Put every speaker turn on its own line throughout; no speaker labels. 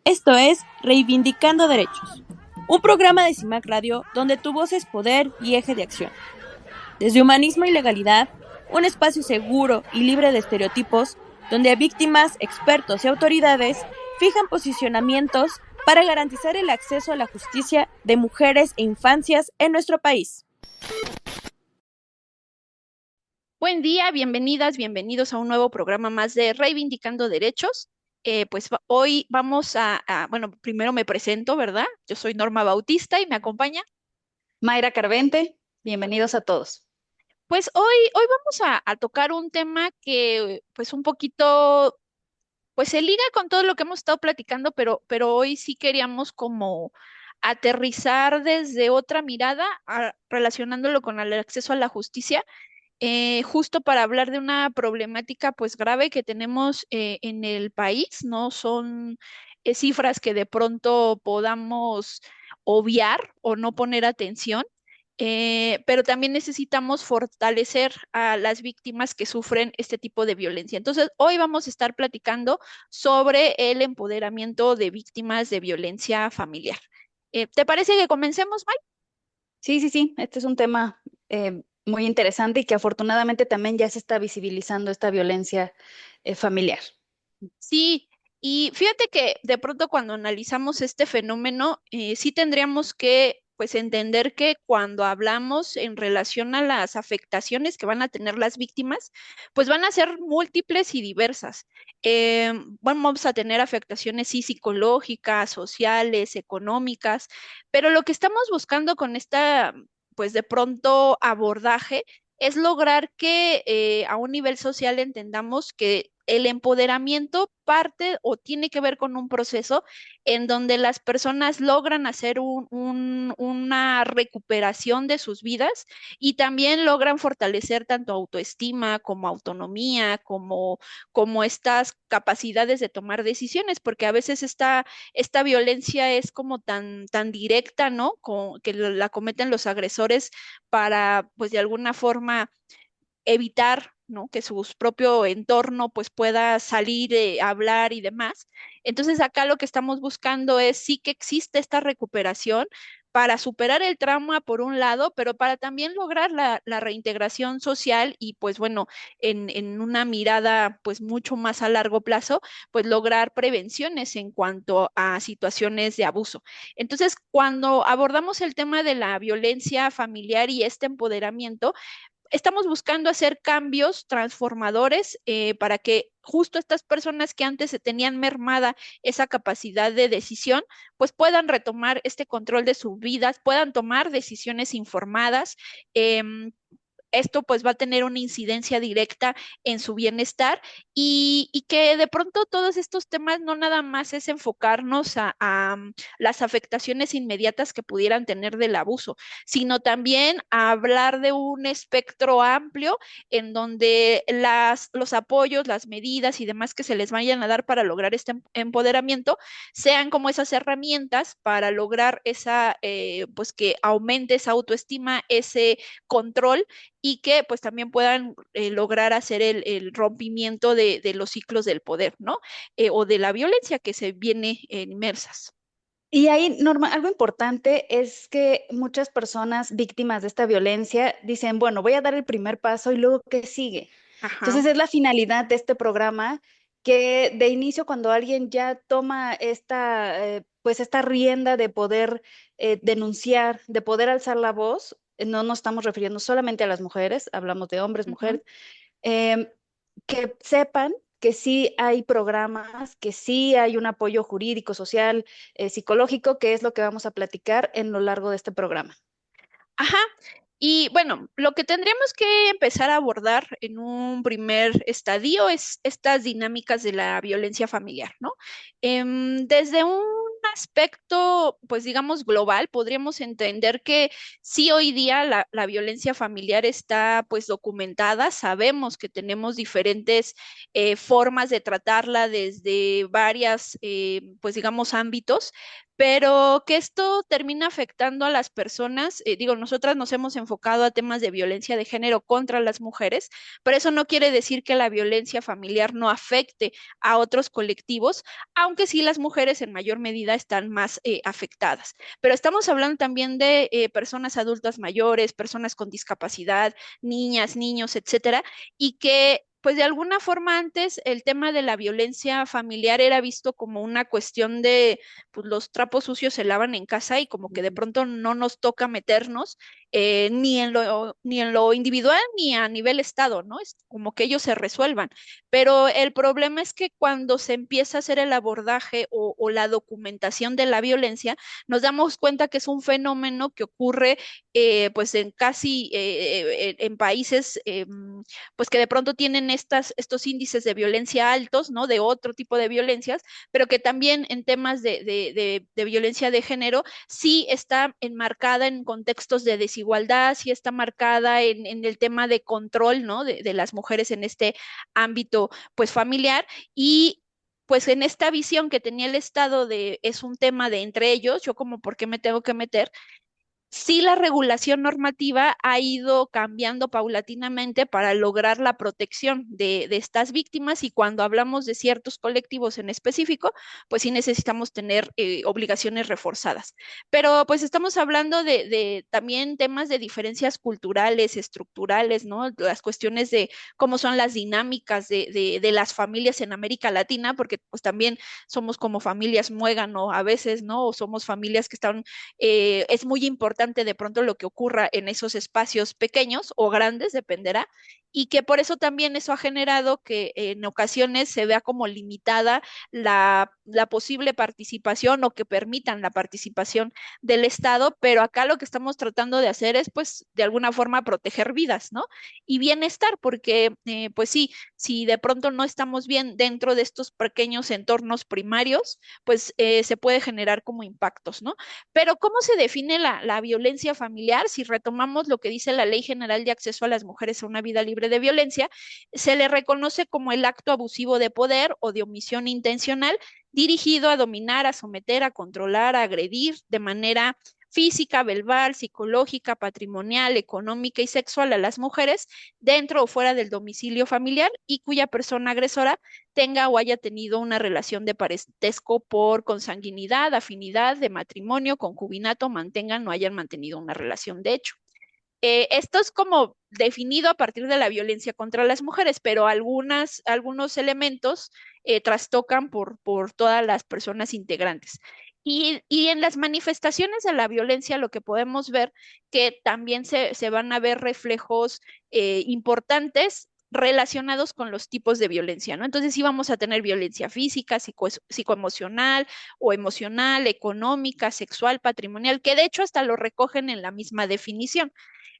Esto es Reivindicando Derechos, un programa de CIMAC Radio donde tu voz es poder y eje de acción. Desde humanismo y legalidad, un espacio seguro y libre de estereotipos, donde víctimas, expertos y autoridades fijan posicionamientos para garantizar el acceso a la justicia de mujeres e infancias en nuestro país. Buen día, bienvenidas, bienvenidos a un nuevo programa más de Reivindicando Derechos. Hoy vamos bueno, primero me presento, ¿verdad? Yo soy Norma Bautista y me acompaña.
Mayra Carvente, bienvenidos a todos.
Pues hoy vamos a tocar un tema que pues un poquito, pues se liga con todo lo que hemos estado platicando, pero hoy sí queríamos como aterrizar desde otra mirada, relacionándolo con el acceso a la justicia, justo para hablar de una problemática pues grave que tenemos en el país. No son cifras que de pronto podamos obviar o no poner atención, pero también necesitamos fortalecer a las víctimas que sufren este tipo de violencia. Entonces, hoy vamos a estar platicando sobre el empoderamiento de víctimas de violencia familiar. ¿Te parece que comencemos, May?
Sí, este es un tema muy interesante y que afortunadamente también ya se está visibilizando esta violencia familiar.
Sí, y fíjate que de pronto cuando analizamos este fenómeno, sí tendríamos que pues entender que cuando hablamos en relación a las afectaciones que van a tener las víctimas, pues van a ser múltiples y diversas. Vamos a tener afectaciones sí psicológicas, sociales, económicas, pero lo que estamos buscando con esta, pues de pronto abordaje es lograr que a un nivel social entendamos que el empoderamiento parte o tiene que ver con un proceso en donde las personas logran hacer una recuperación de sus vidas y también logran fortalecer tanto autoestima como autonomía, como estas capacidades de tomar decisiones, porque a veces esta violencia es como tan directa, ¿no? Que la cometen los agresores para, pues de alguna forma, evitar, ¿no? Que su propio entorno pues pueda salir, hablar y demás. Entonces acá lo que estamos buscando es sí que existe esta recuperación para superar el trauma por un lado, pero para también lograr la reintegración social y pues bueno, en una mirada pues mucho más a largo plazo, pues lograr prevenciones en cuanto a situaciones de abuso. Entonces, cuando abordamos el tema de la violencia familiar y este empoderamiento, estamos buscando hacer cambios transformadores para que justo estas personas que antes se tenían mermada esa capacidad de decisión, pues puedan retomar este control de sus vidas, puedan tomar decisiones informadas. Esto pues va a tener una incidencia directa en su bienestar y que de pronto todos estos temas no nada más es enfocarnos a las afectaciones inmediatas que pudieran tener del abuso, sino también a hablar de un espectro amplio en donde los apoyos, las medidas y demás que se les vayan a dar para lograr este empoderamiento sean como esas herramientas para lograr pues que aumente esa autoestima, ese control y que pues también puedan lograr hacer el rompimiento de los ciclos del poder, ¿no? O de la violencia que se viene inmersas.
Y ahí, Norma, algo importante es que muchas personas víctimas de esta violencia dicen, bueno, voy a dar el primer paso y luego, ¿qué sigue?
Ajá.
Entonces es la finalidad de este programa que de inicio cuando alguien ya toma pues esta rienda de poder denunciar, de poder alzar la voz, no nos estamos refiriendo solamente a las mujeres, hablamos de hombres,
Ujú.
mujeres, em, que sepan que sí hay programas, que sí hay un apoyo jurídico, social, psicológico, que es lo que vamos a platicar en lo largo de este programa.
Ajá. Y bueno, lo que tendríamos que empezar a abordar en un primer estadio es estas dinámicas de la violencia familiar, ¿no? Desde un aspecto, pues digamos, global, podríamos entender que sí hoy día la violencia familiar está pues documentada, sabemos que tenemos diferentes formas de tratarla desde varias, pues digamos, ámbitos, pero que esto termina afectando a las personas. Digo, nosotras nos hemos enfocado a temas de violencia de género contra las mujeres, pero eso no quiere decir que la violencia familiar no afecte a otros colectivos, aunque sí las mujeres en mayor medida están más afectadas. Pero estamos hablando también de personas adultas mayores, personas con discapacidad, niñas, niños, etcétera, y que pues de alguna forma antes el tema de la violencia familiar era visto como una cuestión de, pues los trapos sucios se lavan en casa y como que de pronto no nos toca meternos ni en lo individual ni a nivel estado, ¿no? Es como que ellos se resuelvan. Pero el problema es que cuando se empieza a hacer el abordaje o la documentación de la violencia, nos damos cuenta que es un fenómeno que ocurre pues en casi en países pues que de pronto tienen estos índices de violencia altos, ¿no? De otro tipo de violencias, pero que también en temas de violencia de género sí está enmarcada en contextos de desigualdad, sí está marcada en el tema de control, ¿no? De las mujeres en este ámbito, pues familiar y pues en esta visión que tenía el Estado de es un tema de entre ellos, yo como por qué me tengo que meter, sí la regulación normativa ha ido cambiando paulatinamente para lograr la protección de estas víctimas y cuando hablamos de ciertos colectivos en específico, pues sí necesitamos tener obligaciones reforzadas. Pero pues estamos hablando de también temas de diferencias culturales, estructurales, ¿no? Las cuestiones de cómo son las dinámicas de las familias en América Latina, porque pues también somos como familias muégano a veces, ¿no? O somos familias que están es muy importante de pronto lo que ocurra en esos espacios pequeños o grandes, dependerá, y que por eso también eso ha generado que en ocasiones se vea como limitada la posible participación o que permitan la participación del Estado, pero acá lo que estamos tratando de hacer es pues de alguna forma proteger vidas, ¿no? Y bienestar, porque pues sí, si de pronto no estamos bien dentro de estos pequeños entornos primarios, pues se puede generar como impactos, ¿no? Pero ¿cómo se define la violencia familiar? Si retomamos lo que dice la Ley General de Acceso a las Mujeres a una Vida Libre de Violencia, se le reconoce como el acto abusivo de poder o de omisión intencional dirigido a dominar, a someter, a controlar, a agredir de manera física, verbal, psicológica, patrimonial, económica y sexual a las mujeres dentro o fuera del domicilio familiar y cuya persona agresora tenga o haya tenido una relación de parentesco por consanguinidad, afinidad, de matrimonio, concubinato, mantengan o hayan mantenido una relación de hecho. Esto es como definido a partir de la violencia contra las mujeres, pero algunos elementos trastocan por todas las personas integrantes. Y en las manifestaciones de la violencia lo que podemos ver que también se van a ver reflejos importantes relacionados con los tipos de violencia, ¿no? Entonces sí vamos a tener violencia física, psicoemocional o emocional, económica, sexual, patrimonial, que de hecho hasta lo recogen en la misma definición.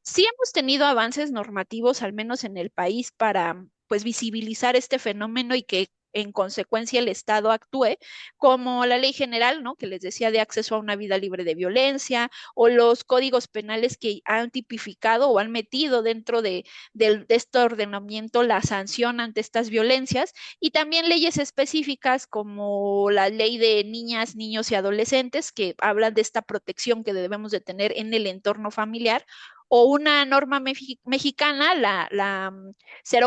Sí hemos tenido avances normativos, al menos en el país, para pues visibilizar este fenómeno y que en consecuencia el Estado actúe, como la ley general, ¿no? Que les decía de acceso a una vida libre de violencia, o los códigos penales que han tipificado o han metido dentro de este ordenamiento la sanción ante estas violencias, y también leyes específicas como la ley de niñas, niños y adolescentes, que hablan de esta protección que debemos de tener en el entorno familiar o una norma mexicana, la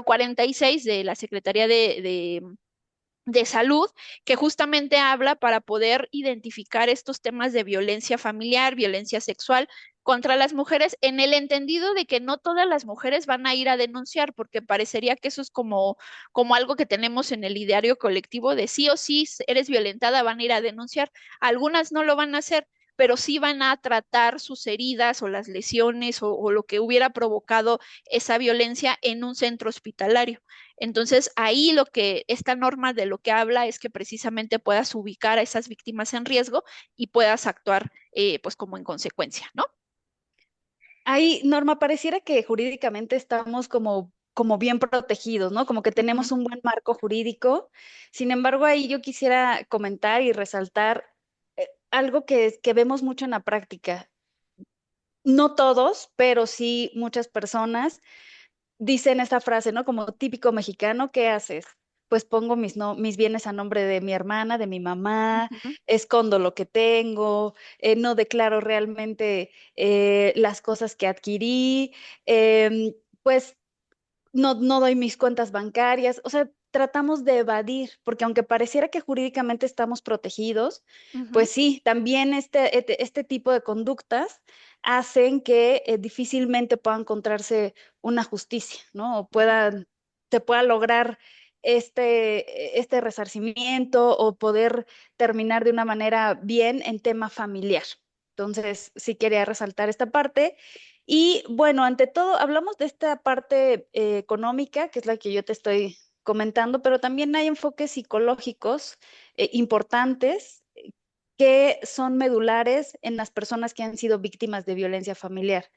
046 de la Secretaría de Salud, que justamente habla para poder identificar estos temas de violencia familiar, violencia sexual contra las mujeres, en el entendido de que no todas las mujeres van a ir a denunciar, porque parecería que eso es como algo que tenemos en el ideario colectivo de sí o sí eres violentada, van a ir a denunciar. Algunas no lo van a hacer, pero sí van a tratar sus heridas o las lesiones o lo que hubiera provocado esa violencia en un centro hospitalario. Entonces, ahí lo que esta norma de lo que habla es que precisamente puedas ubicar a esas víctimas en riesgo y puedas actuar pues como en consecuencia, ¿no?
Ahí, Norma, pareciera que jurídicamente estamos como bien protegidos, ¿no? Como que
Ujú,
tenemos un buen marco jurídico. Sin embargo, ahí yo quisiera comentar y resaltar algo que vemos mucho en la práctica. No todos, pero sí muchas personas dicen esta frase, ¿no? Como típico mexicano, ¿qué haces? pues pongo mis bienes a nombre de mi hermana, de mi mamá,
Ujú,
escondo lo que tengo, no declaro realmente las cosas que adquirí, pues no doy mis cuentas bancarias, o sea, tratamos de evadir, porque aunque pareciera que jurídicamente estamos protegidos,
ujú,
pues sí, también este tipo de conductas hacen que difícilmente pueda encontrarse una justicia, ¿no? Se pueda lograr este resarcimiento o poder terminar de una manera bien en tema familiar. Entonces, sí quería resaltar esta parte. Y bueno, ante todo, hablamos de esta parte económica, que es la que yo te estoy comentando, pero también hay enfoques psicológicos importantes que son medulares en las personas que han sido víctimas de violencia familiar.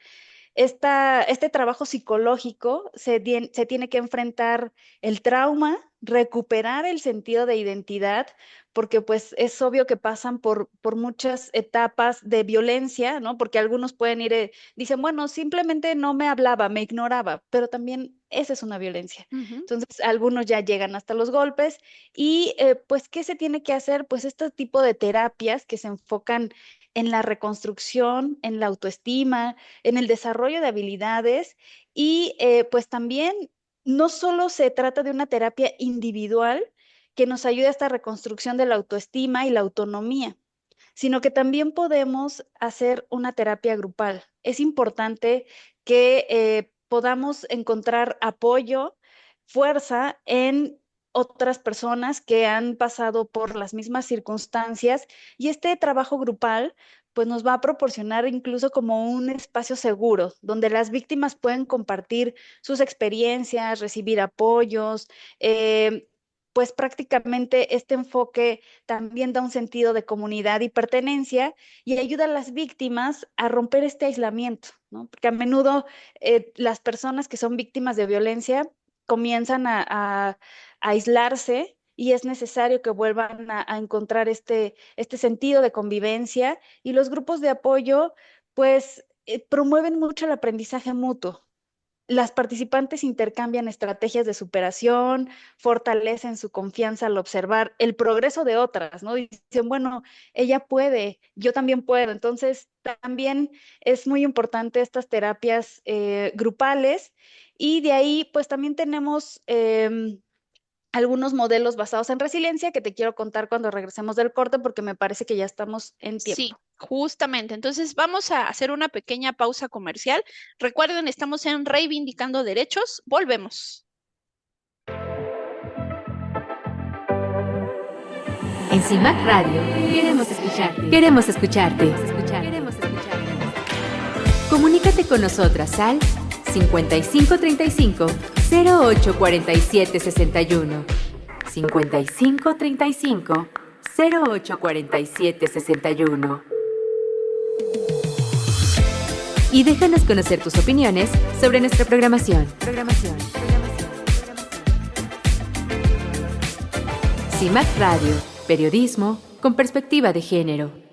Este trabajo psicológico se tiene que enfrentar el trauma, recuperar el sentido de identidad, porque pues es obvio que pasan por muchas etapas de violencia, ¿no? Porque algunos pueden ir, dicen, bueno, simplemente no me hablaba, me ignoraba, pero también esa es una violencia.
ujú,
Entonces, algunos ya llegan hasta los golpes y pues, ¿qué se tiene que hacer? Pues este tipo de terapias que se enfocan en la reconstrucción, en la autoestima, en el desarrollo de habilidades y pues también no solo se trata de una terapia individual que nos ayude a esta reconstrucción de la autoestima y la autonomía, sino que también podemos hacer una terapia grupal. Es importante que podamos encontrar apoyo, fuerza en otras personas que han pasado por las mismas circunstancias y este trabajo grupal pues nos va a proporcionar incluso como un espacio seguro donde las víctimas pueden compartir sus experiencias, recibir apoyos, pues prácticamente este enfoque también da un sentido de comunidad y pertenencia y ayuda a las víctimas a romper este aislamiento, ¿no? Porque a menudo las personas que son víctimas de violencia comienzan a aislarse y es necesario que vuelvan a encontrar este sentido de convivencia y los grupos de apoyo pues promueven mucho el aprendizaje mutuo. Las participantes intercambian estrategias de superación, fortalecen su confianza al observar el progreso de otras, ¿no? Dicen, bueno, ella puede, yo también puedo. Entonces, también es muy importante estas terapias grupales y de ahí, pues también tenemos algunos modelos basados en resiliencia que te quiero contar cuando regresemos del corte porque me parece que ya estamos en
sí,
tiempo.
justamente. Entonces vamos a hacer una pequeña pausa comercial. Recuerden, estamos en Reivindicando Derechos. Volvemos.
En CIMAC Radio queremos escucharte. Queremos escucharte. Queremos escucharte. Comunícate con nosotras al 5535 0847 61. 5535 0847 61. Y déjanos conocer tus opiniones sobre nuestra programación. CIMAC Radio, periodismo con perspectiva de género.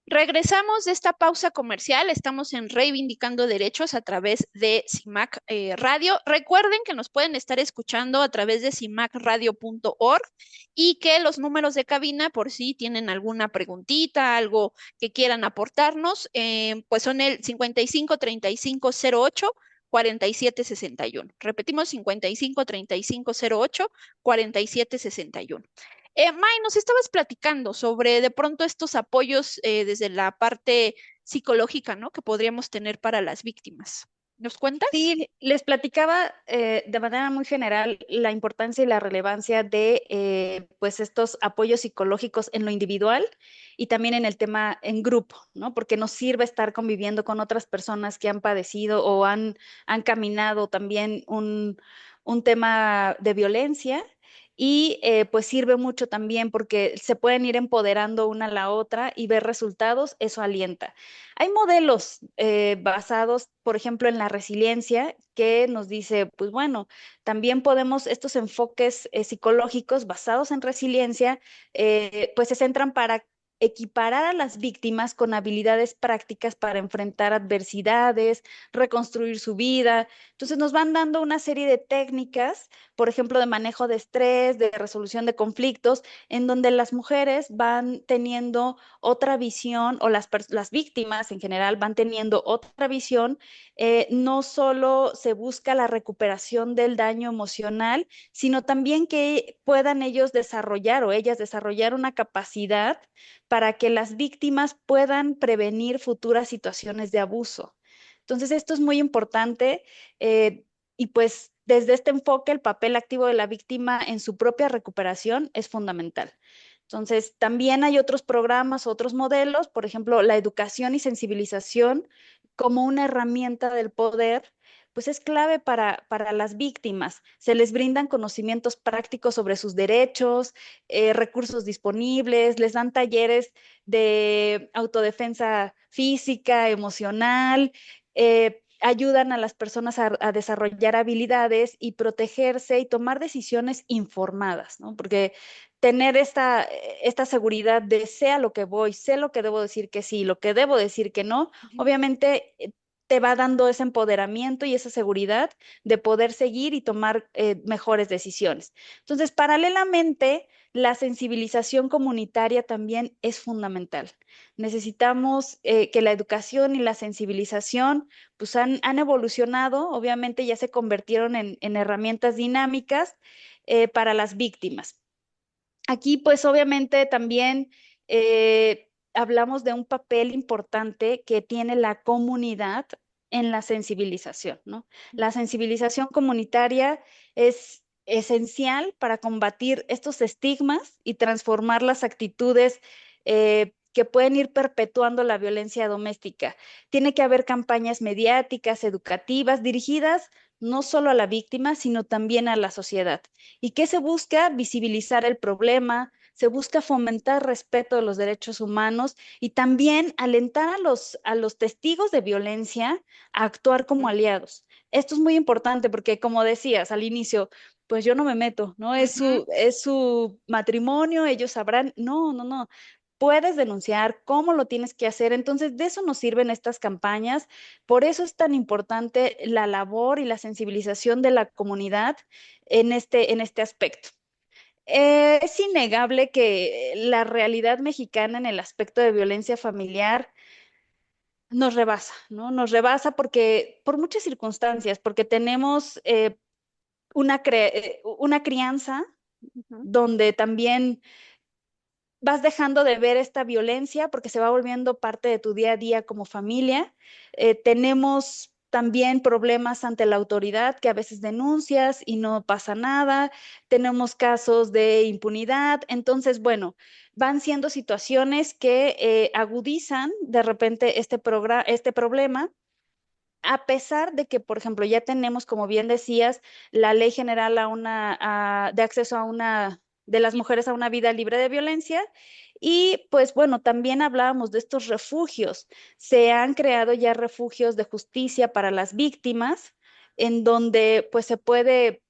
Regresamos de esta pausa comercial. Estamos en Reivindicando Derechos a través de CIMAC Radio. Recuerden que nos pueden estar escuchando a través de cimacradio.org y que los números de cabina, por si tienen alguna preguntita, algo que quieran aportarnos, pues son el 553508 4761. Repetimos, 553508 4761. May, nos estabas platicando sobre de pronto estos apoyos desde la parte psicológica, ¿no? Que podríamos tener para las víctimas. ¿Nos cuentas?
Sí, les platicaba de manera muy general la importancia y la relevancia de pues estos apoyos psicológicos en lo individual y también en el tema en grupo, ¿no? Porque nos sirve estar conviviendo con otras personas que han padecido o han caminado también un tema de violencia. Y pues sirve mucho también porque se pueden ir empoderando una a la otra y ver resultados, eso alienta. Hay modelos basados, por ejemplo, en la resiliencia, que nos dice, pues bueno, también podemos, estos enfoques psicológicos basados en resiliencia, pues se centran para equiparar a las víctimas con habilidades prácticas para enfrentar adversidades, reconstruir su vida. Entonces nos van dando una serie de técnicas, por ejemplo, de manejo de estrés, de resolución de conflictos, en donde las mujeres van teniendo otra visión, o las víctimas en general van teniendo otra visión. No solo se busca la recuperación del daño emocional, sino también que puedan ellos desarrollar o ellas desarrollar una capacidad para que las víctimas puedan prevenir futuras situaciones de abuso. Entonces, esto es muy importante, y pues desde este enfoque el papel activo de la víctima en su propia recuperación es fundamental. Entonces, también hay otros programas, otros modelos, por ejemplo, la educación y sensibilización como una herramienta del poder, pues es clave para las víctimas. Se les brindan conocimientos prácticos sobre sus derechos, recursos disponibles, les dan talleres de autodefensa física, emocional, ayudan a las personas a desarrollar habilidades y protegerse y tomar decisiones informadas, ¿no? Porque tener esta seguridad de sé a lo que voy, sé lo que debo decir que sí, lo que debo decir que no, obviamente te va dando ese empoderamiento y esa seguridad de poder seguir y tomar mejores decisiones. Entonces, paralelamente, la sensibilización comunitaria también es fundamental. Necesitamos que la educación y la sensibilización pues han evolucionado, obviamente ya se convirtieron en herramientas dinámicas para las víctimas. Aquí, pues obviamente también hablamos de un papel importante que tiene la comunidad en la sensibilización, ¿no? La sensibilización comunitaria es esencial para combatir estos estigmas y transformar las actitudes que pueden ir perpetuando la violencia doméstica. Tiene que haber campañas mediáticas, educativas, dirigidas no solo a la víctima, sino también a la sociedad. ¿Y qué se busca? Visibilizar el problema, se busca fomentar respeto de los derechos humanos y también alentar a los testigos de violencia a actuar como aliados. Esto es muy importante porque, como decías al inicio, pues yo no me meto, ¿no?
Ujú.
Es su matrimonio, ellos sabrán. No, no, no. Puedes denunciar cómo lo tienes que hacer. Entonces, de eso nos sirven estas campañas. Por eso es tan importante la labor y la sensibilización de la comunidad en este aspecto. Es innegable que la realidad mexicana en el aspecto de violencia familiar nos rebasa, ¿no? Nos rebasa porque, por muchas circunstancias, porque tenemos una crianza
Ujú.
donde también vas dejando de ver esta violencia porque se va volviendo parte de tu día a día como familia. Tenemos también problemas ante la autoridad que a veces denuncias y no pasa nada. Tenemos casos de impunidad. Entonces, bueno, van siendo situaciones que agudizan de repente este problema. A pesar de que, por ejemplo, ya tenemos, como bien decías, la ley general de acceso a de las mujeres a una vida libre de violencia. Y pues bueno, también hablábamos de estos refugios. Se han creado ya refugios de justicia para las víctimas, en donde pues se puede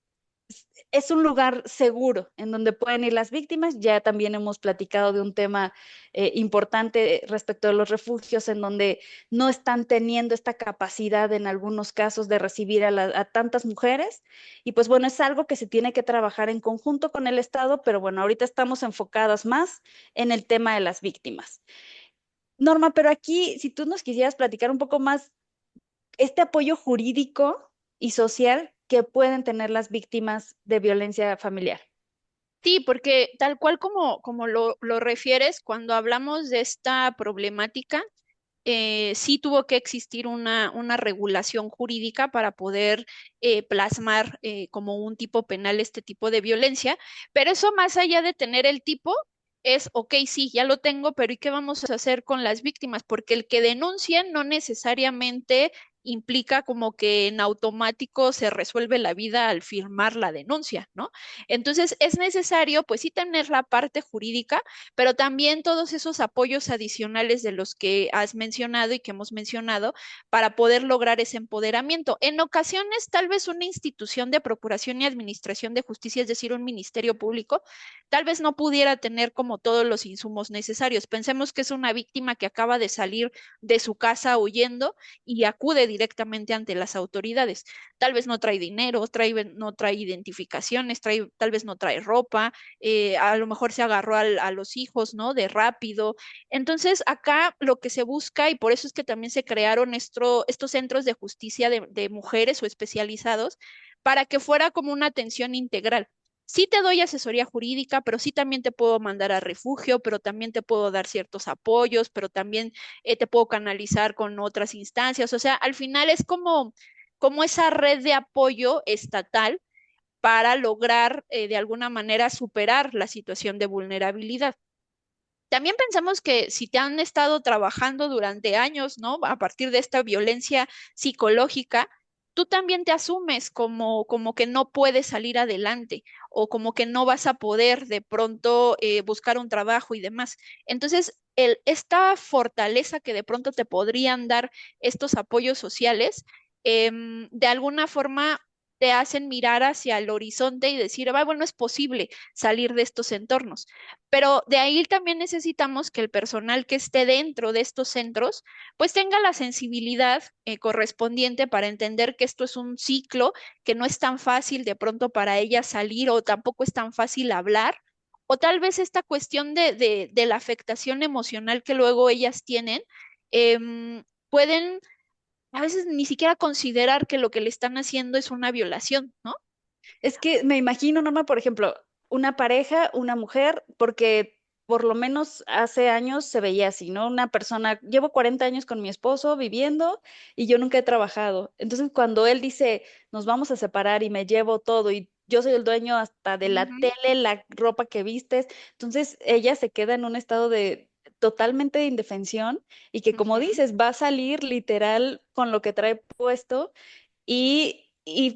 es un lugar seguro en donde pueden ir las víctimas. Ya también hemos platicado de un tema importante respecto de los refugios, en donde no están teniendo esta capacidad en algunos casos de recibir a tantas mujeres. Y pues bueno, es algo que se tiene que trabajar en conjunto con el Estado, pero bueno, ahorita estamos enfocadas más en el tema de las víctimas. Norma, pero aquí, si tú nos quisieras platicar un poco más este apoyo jurídico y social que pueden tener las víctimas de violencia familiar.
Sí, porque tal cual como lo refieres, cuando hablamos de esta problemática, sí tuvo que existir una regulación jurídica para poder plasmar como un tipo penal este tipo de violencia, pero eso más allá de tener el tipo, es, ok, sí, ya lo tengo, pero ¿y qué vamos a hacer con las víctimas? Porque el que denuncia no necesariamente implica como que en automático se resuelve la vida al firmar la denuncia, ¿no? Entonces es necesario, pues sí, tener la parte jurídica, pero también todos esos apoyos adicionales de los que has mencionado y que hemos mencionado para poder lograr ese empoderamiento. En ocasiones, tal vez una institución de procuración y administración de justicia, es decir, un ministerio público, tal vez no pudiera tener como todos los insumos necesarios. Pensemos que es una víctima que acaba de salir de su casa huyendo y acude directamente ante las autoridades. Tal vez no trae dinero, no trae identificaciones, tal vez no trae ropa, a lo mejor se agarró a los hijos, ¿no? De rápido. Entonces, acá lo que se busca, y por eso es que también se crearon estos centros de justicia de mujeres o especializados, para que fuera como una atención integral. Sí te doy asesoría jurídica, pero sí también te puedo mandar a refugio, pero también te puedo dar ciertos apoyos, pero también te puedo canalizar con otras instancias. O sea, al final es como esa red de apoyo estatal para lograr de alguna manera superar la situación de vulnerabilidad. También pensamos que si te han estado trabajando durante años, ¿no? A partir de esta violencia psicológica, tú también te asumes como que no puedes salir adelante o como que no vas a poder de pronto buscar un trabajo y demás. Entonces, esta fortaleza que de pronto te podrían dar estos apoyos sociales, de alguna forma te hacen mirar hacia el horizonte y decir, "Ah, bueno, es posible salir de estos entornos". Pero de ahí también necesitamos que el personal que esté dentro de estos centros, pues tenga la sensibilidad correspondiente para entender que esto es un ciclo, que no es tan fácil de pronto para ellas salir o tampoco es tan fácil hablar, o tal vez esta cuestión de la afectación emocional que luego ellas tienen, pueden a veces ni siquiera considerar que lo que le están haciendo es una violación, ¿no?
Es que me imagino, Norma, por ejemplo, una pareja, una mujer, porque por lo menos hace años se veía así, ¿no? Una persona, llevo 40 años con mi esposo viviendo y yo nunca he trabajado. Entonces, cuando él dice, nos vamos a separar y me llevo todo y yo soy el dueño hasta de la
Ujú,
tele, la ropa que vistes, entonces ella se queda en un estado de totalmente de indefensión y que, como
ujú.
dices, va a salir literal con lo que trae puesto y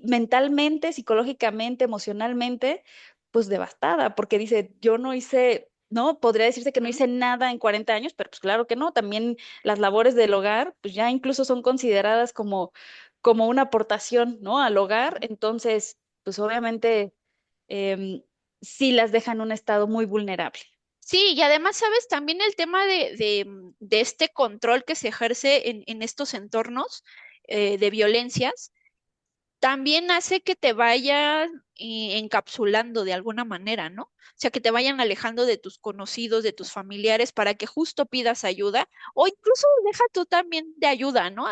mentalmente, psicológicamente, emocionalmente, pues devastada, porque dice, yo no hice, ¿no? Podría decirse que no
Ujú.
hice nada en 40 años, pero pues claro que no, también las labores del hogar, pues ya incluso son consideradas como una aportación, ¿no? Al hogar, entonces, pues obviamente em, sí las dejan en un estado muy vulnerable.
Sí, y además, sabes, también el tema de este control que se ejerce en estos entornos de violencias también hace que te vayan encapsulando de alguna manera, ¿no? O sea, que te vayan alejando de tus conocidos, de tus familiares, para que justo pidas ayuda o incluso deja tú también de ayuda, ¿no?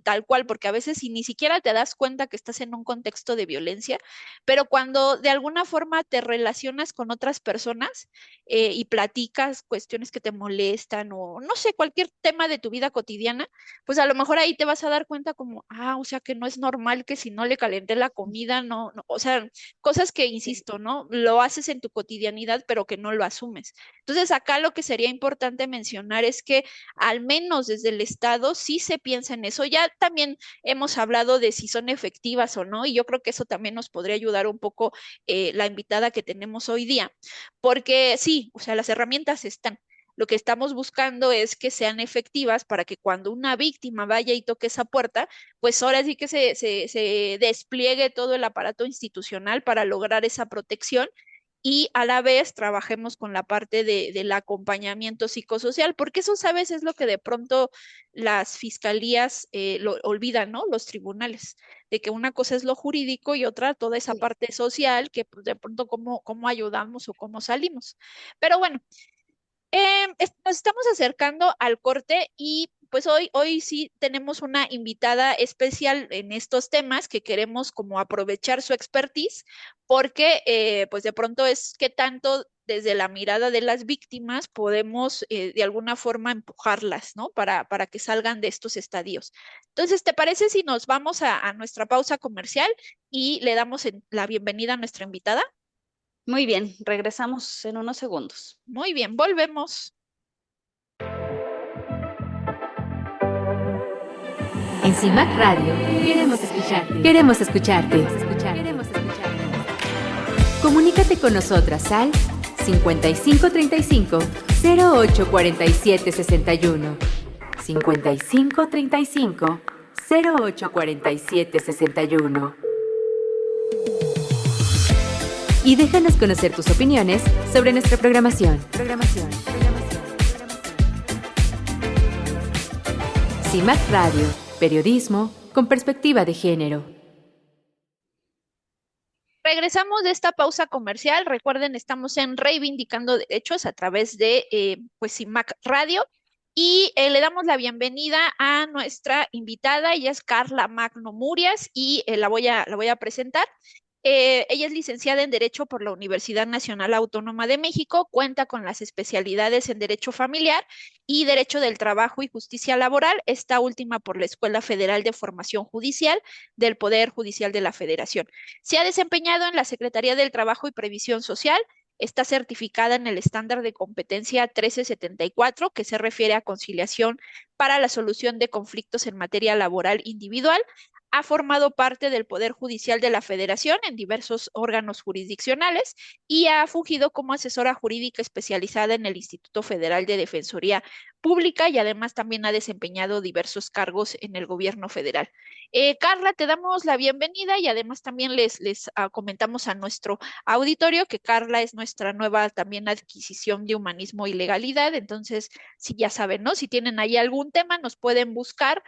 Tal cual, porque a veces si ni siquiera te das cuenta que estás en un contexto de violencia, pero cuando de alguna forma te relacionas con otras personas y platicas cuestiones que te molestan o no sé, cualquier tema de tu vida cotidiana, pues a lo mejor ahí te vas a dar cuenta como, o sea, que no es normal que si no le calenté la comida, o sea, cosas que,
Sí.
insisto, ¿no? Lo haces en tu cotidianidad, pero que no lo asumes. Entonces, acá lo que sería importante mencionar es que al menos desde el Estado sí se piensa en eso. Ya también hemos hablado de si son efectivas o no, y yo creo que eso también nos podría ayudar un poco la invitada que tenemos hoy día, porque sí, o sea, las herramientas están. Lo que estamos buscando es que sean efectivas para que cuando una víctima vaya y toque esa puerta, pues ahora sí que se despliegue todo el aparato institucional para lograr esa protección y a la vez trabajemos con la parte del acompañamiento psicosocial, porque eso, sabes, es lo que de pronto las fiscalías lo olvidan, ¿no? Los tribunales, de que una cosa es lo jurídico y otra toda esa
Sí.
parte social, que pues, de pronto cómo ayudamos o cómo salimos. Pero bueno. Nos estamos acercando al corte y pues hoy sí tenemos una invitada especial en estos temas que queremos como aprovechar su expertise porque pues de pronto es que tanto desde la mirada de las víctimas podemos de alguna forma empujarlas, ¿no? Para que salgan de estos estadios. Entonces, ¿te parece si nos vamos a nuestra pausa comercial y le damos la bienvenida a nuestra invitada?
Muy bien, regresamos en unos segundos.
Muy bien, volvemos.
CIMAC Radio, queremos escucharte. Queremos escucharte. Queremos escucharte. Comunícate con nosotras al 5535 0847 61. 5535 0847 61. Y déjanos conocer tus opiniones sobre nuestra programación. CIMAC Radio, periodismo con perspectiva de género.
Regresamos de esta pausa comercial. Recuerden, estamos en Reivindicando Derechos a través de pues CIMAC Radio. Y le damos la bienvenida a nuestra invitada. Ella es Carla Magno Murias y la voy a presentar. Ella es licenciada en Derecho por la Universidad Nacional Autónoma de México, cuenta con las especialidades en Derecho Familiar y Derecho del Trabajo y Justicia Laboral, esta última por la Escuela Federal de Formación Judicial del Poder Judicial de la Federación. Se ha desempeñado en la Secretaría del Trabajo y Previsión Social. Está certificada en el estándar de competencia 1374, que se refiere a conciliación para la solución de conflictos en materia laboral individual. Ha formado parte del Poder Judicial de la Federación en diversos órganos jurisdiccionales y ha fungido como asesora jurídica especializada en el Instituto Federal de Defensoría Pública y además también ha desempeñado diversos cargos en el gobierno federal. Carla, te damos la bienvenida y además también les comentamos a nuestro auditorio que Carla es nuestra nueva también adquisición de Humanismo y Legalidad. Entonces, si ya saben, ¿no? Si tienen ahí algún tema, nos pueden buscar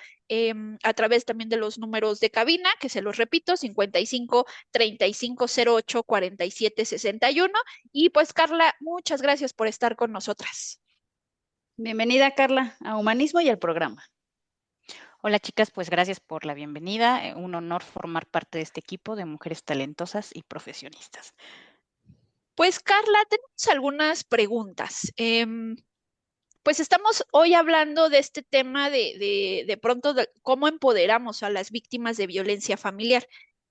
a través también de los números de cabina, que se los repito, 55 35 08 47 61. Y pues, Carla, muchas gracias por estar con nosotras.
Bienvenida, Carla, a Humanismo y al programa.
Hola chicas, pues gracias por la bienvenida. Un honor formar parte de este equipo de mujeres talentosas y profesionistas.
Pues Carla, tenemos algunas preguntas. Pues estamos hoy hablando de este tema de pronto de cómo empoderamos a las víctimas de violencia familiar.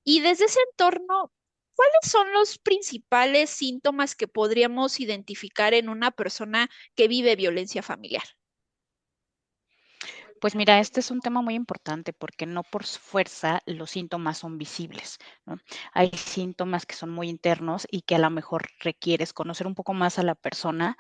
Y desde ese entorno, ¿cuáles son los principales síntomas que podríamos identificar en una persona que vive violencia familiar?
Pues mira, este es un tema muy importante porque no por fuerza los síntomas son visibles, ¿no? Hay síntomas que son muy internos y que a lo mejor requieres conocer un poco más a la persona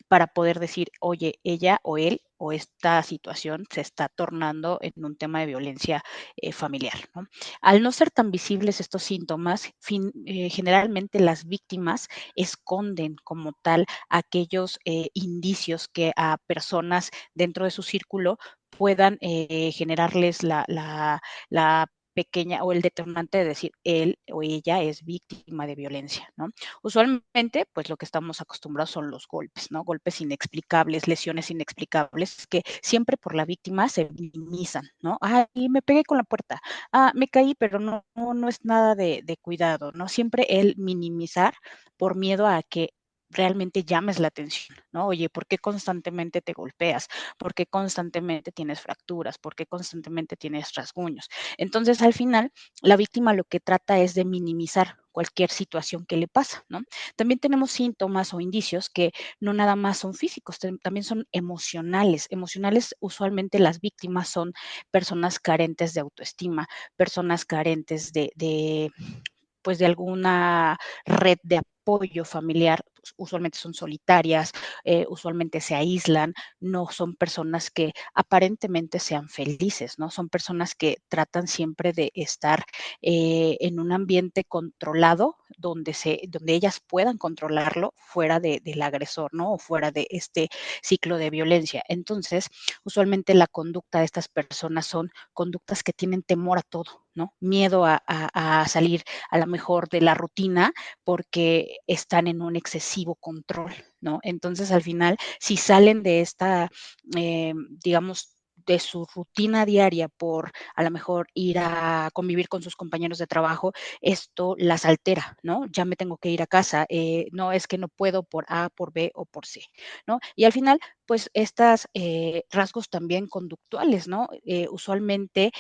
para poder decir, oye, ella o él o esta situación se está tornando en un tema de violencia familiar, ¿no? Al no ser tan visibles estos síntomas, generalmente las víctimas esconden como tal aquellos indicios que a personas dentro de su círculo puedan generarles la pequeña o el detonante de decir él o ella es víctima de violencia, ¿no? Usualmente, pues lo que estamos acostumbrados son los golpes, ¿no? Golpes inexplicables, lesiones inexplicables que siempre por la víctima se minimizan, ¿no? Ay, me pegué con la puerta, me caí, pero no es nada de cuidado, ¿no? Siempre el minimizar por miedo a que realmente llames la atención, ¿no? Oye, ¿por qué constantemente te golpeas? ¿Por qué constantemente tienes fracturas? ¿Por qué constantemente tienes rasguños? Entonces, al final, la víctima lo que trata es de minimizar cualquier situación que le pasa, ¿no? También tenemos síntomas o indicios que no nada más son físicos, también son emocionales. Emocionales, usualmente las víctimas son personas carentes de autoestima, personas carentes pues de alguna red de apoyo familiar, pues, usualmente son solitarias, usualmente se aíslan, no son personas que aparentemente sean felices, ¿no? Son personas que tratan siempre de estar en un ambiente controlado donde ellas puedan controlarlo fuera del agresor, ¿no? O fuera de este ciclo de violencia. Entonces, usualmente la conducta de estas personas son conductas que tienen temor a todo, ¿no? Miedo a salir a lo mejor de la rutina porque están en un excesivo control, ¿no? Entonces, al final, si salen de esta, digamos, de su rutina diaria por a lo mejor ir a convivir con sus compañeros de trabajo, esto las altera, ¿no? Ya me tengo que ir a casa, no es que no puedo por A, por B o por C, ¿no? Y al final, pues estos rasgos también conductuales, ¿no? Usualmente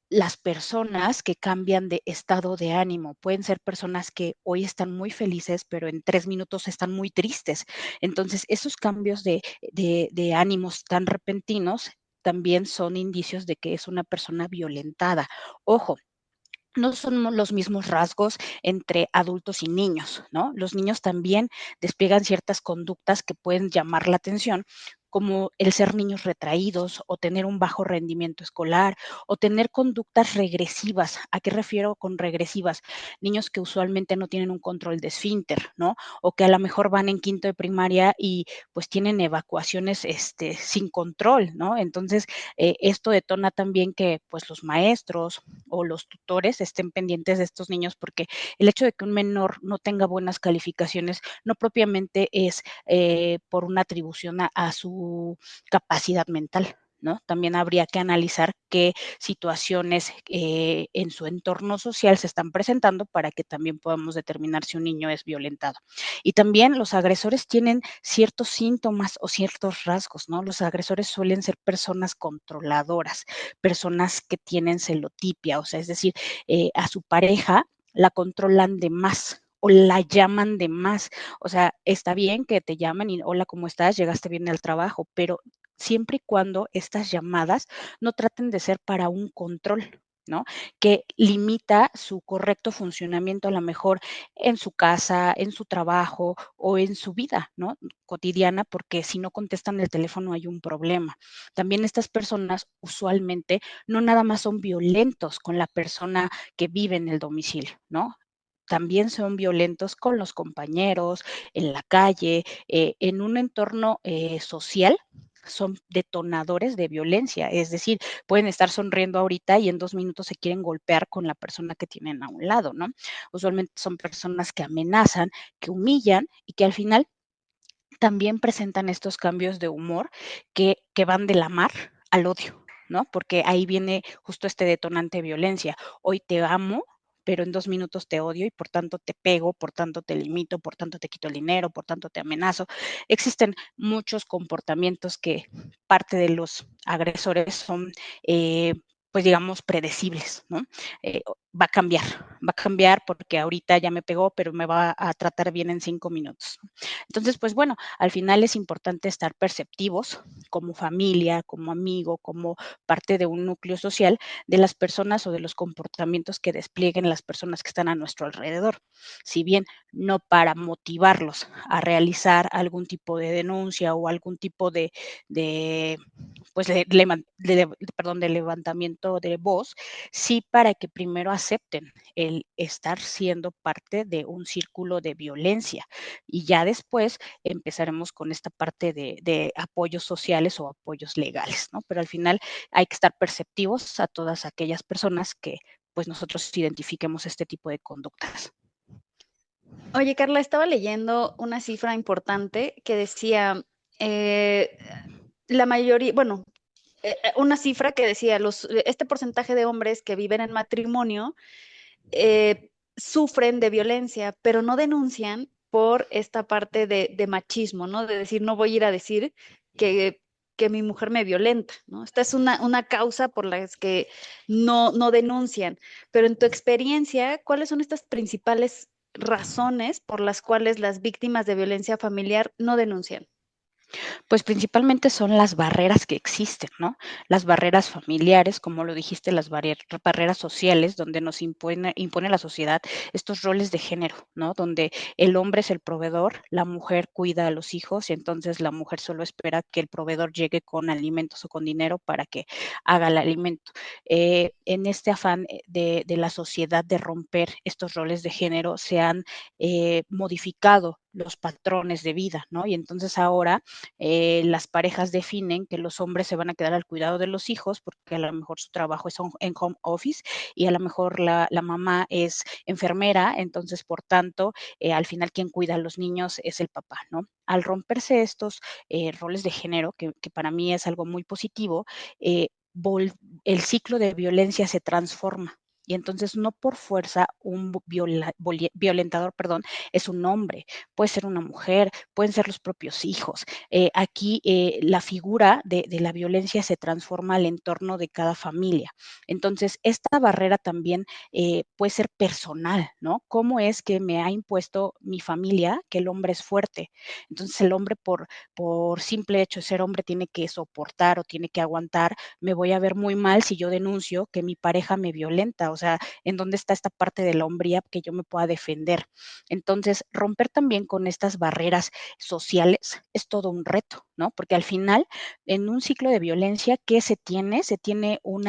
las personas que cambian de estado de ánimo. Pueden ser personas que hoy están muy felices, pero en 3 minutos están muy tristes. Entonces, esos cambios de ánimos tan repentinos también son indicios de que es una persona violentada. Ojo, no son los mismos rasgos entre adultos y niños, ¿no? Los niños también despliegan ciertas conductas que pueden llamar la atención, como el ser niños retraídos o tener un bajo rendimiento escolar o tener conductas regresivas. ¿A qué refiero con regresivas? Niños que usualmente no tienen un control de esfínter, ¿no? O que a lo mejor van en quinto de primaria y pues tienen evacuaciones sin control, ¿no? Entonces, esto detona también que pues los maestros o los tutores estén pendientes de estos niños, porque el hecho de que un menor no tenga buenas calificaciones no propiamente es por una atribución a su capacidad mental, ¿no? También habría que analizar qué situaciones en su entorno social se están presentando para que también podamos determinar si un niño es violentado. Y también los agresores tienen ciertos síntomas o ciertos rasgos, ¿no? Los agresores suelen ser personas controladoras, personas que tienen celotipia, o sea, es decir, a su pareja la controlan de más o la llaman de más. O sea, está bien que te llamen y hola, ¿cómo estás? Llegaste bien al trabajo, pero siempre y cuando estas llamadas no traten de ser para un control, ¿no? Que limita su correcto funcionamiento a lo mejor en su casa, en su trabajo o en su vida, ¿no? Cotidiana, porque si no contestan el teléfono hay un problema. También estas personas usualmente no nada más son violentos con la persona que vive en el domicilio, ¿no? También son violentos con los compañeros, en la calle, en un entorno social, son detonadores de violencia, es decir, pueden estar sonriendo ahorita y en 2 minutos se quieren golpear con la persona que tienen a un lado, ¿no? Usualmente son personas que amenazan, que humillan y que al final también presentan estos cambios de humor que van de la mar al odio, ¿no? Porque ahí viene justo este detonante de violencia. Hoy te amo, pero en 2 minutos te odio y por tanto te pego, por tanto te limito, por tanto te quito el dinero, por tanto te amenazo. Existen muchos comportamientos que parte de los agresores son, pues digamos, predecibles, ¿no? Va a cambiar porque ahorita ya me pegó, pero me va a tratar bien en 5 minutos. Entonces, pues bueno, al final es importante estar perceptivos como familia, como amigo, como parte de un núcleo social de las personas o de los comportamientos que desplieguen las personas que están a nuestro alrededor. Si bien no para motivarlos a realizar algún tipo de denuncia o algún tipo de pues perdón, de levantamiento de voz, sí para que primero acepten el estar siendo parte de un círculo de violencia y ya después empezaremos con esta parte de apoyos sociales o apoyos legales, ¿no? Pero al final hay que estar perceptivos a todas aquellas personas que pues nosotros identifiquemos este tipo de conductas.
Oye, Carla, estaba leyendo una cifra importante que decía, eh, la mayoría, bueno, una cifra que decía, este porcentaje de hombres que viven en matrimonio sufren de violencia, pero no denuncian por esta parte de machismo, ¿no? De decir, no voy a ir a decir que, que mi mujer me violenta, ¿no? Esta es una causa por la que no denuncian. Pero en tu experiencia, ¿cuáles son estas principales razones por las cuales las víctimas de violencia familiar no denuncian?
Pues principalmente son las barreras que existen, ¿no? Las barreras familiares, como lo dijiste, las barreras sociales, donde nos impone la sociedad estos roles de género, ¿no? Donde el hombre es el proveedor, la mujer cuida a los hijos y entonces la mujer solo espera que el proveedor llegue con alimentos o con dinero para que haga el alimento. En este afán de la sociedad de romper estos roles de género, se han modificado los patrones de vida, ¿no? Y entonces ahora las parejas definen que los hombres se van a quedar al cuidado de los hijos porque a lo mejor su trabajo es en home office y a lo mejor la mamá es enfermera, entonces por tanto, al final quien cuida a los niños es el papá, ¿no? Al romperse estos roles de género, que para mí es algo muy positivo, eh, el ciclo de violencia se transforma. Y entonces no por fuerza un violentador, perdón, es un hombre, puede ser una mujer, pueden ser los propios hijos. Aquí la figura de la violencia se transforma al entorno de cada familia. Entonces, esta barrera también puede ser personal, ¿no? ¿Cómo es que me ha impuesto mi familia que el hombre es fuerte? Entonces, el hombre por simple hecho de ser hombre tiene que soportar o tiene que aguantar. Me voy a ver muy mal si yo denuncio que mi pareja me violenta. O sea, ¿en dónde está esta parte de la hombría que yo me pueda defender? Entonces, romper también con estas barreras sociales es todo un reto, ¿no? Porque al final, en un ciclo de violencia, ¿qué se tiene? Se tiene un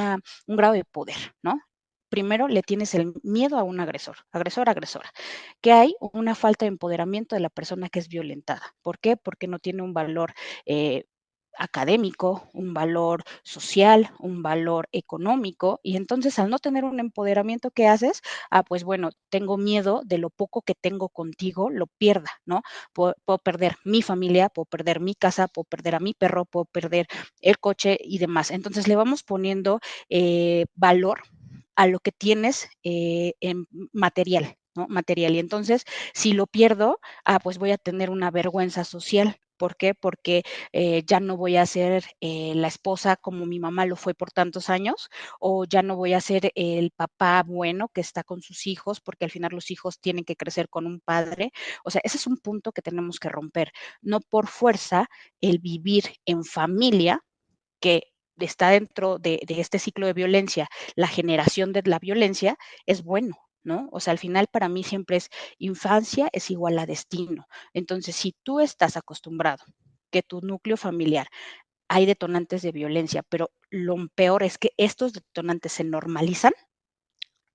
grado de poder, ¿no? Primero le tienes el miedo a un agresor, agresora, que hay una falta de empoderamiento de la persona que es violentada. ¿Por qué? Porque no tiene un valor eh, académico, un valor social, un valor económico, y entonces al no tener un empoderamiento, ¿qué haces? Pues bueno, tengo miedo de lo poco que tengo contigo, lo pierda, ¿no? Puedo perder mi familia, puedo perder mi casa, puedo perder a mi perro, puedo perder el coche y demás. Entonces le vamos poniendo valor a lo que tienes en material, ¿no? Material. Y entonces, si lo pierdo, pues voy a tener una vergüenza social. ¿Por qué? Porque ya no voy a ser la esposa como mi mamá lo fue por tantos años, o ya no voy a ser el papá bueno que está con sus hijos, porque al final los hijos tienen que crecer con un padre. O sea, ese es un punto que tenemos que romper. No por fuerza el vivir en familia, que está dentro de este ciclo de violencia, la generación de la violencia, es bueno, ¿no? O sea, al final para mí siempre es infancia es igual a destino. Entonces, si tú estás acostumbrado que tu núcleo familiar hay detonantes de violencia, pero lo peor es que estos detonantes se normalizan,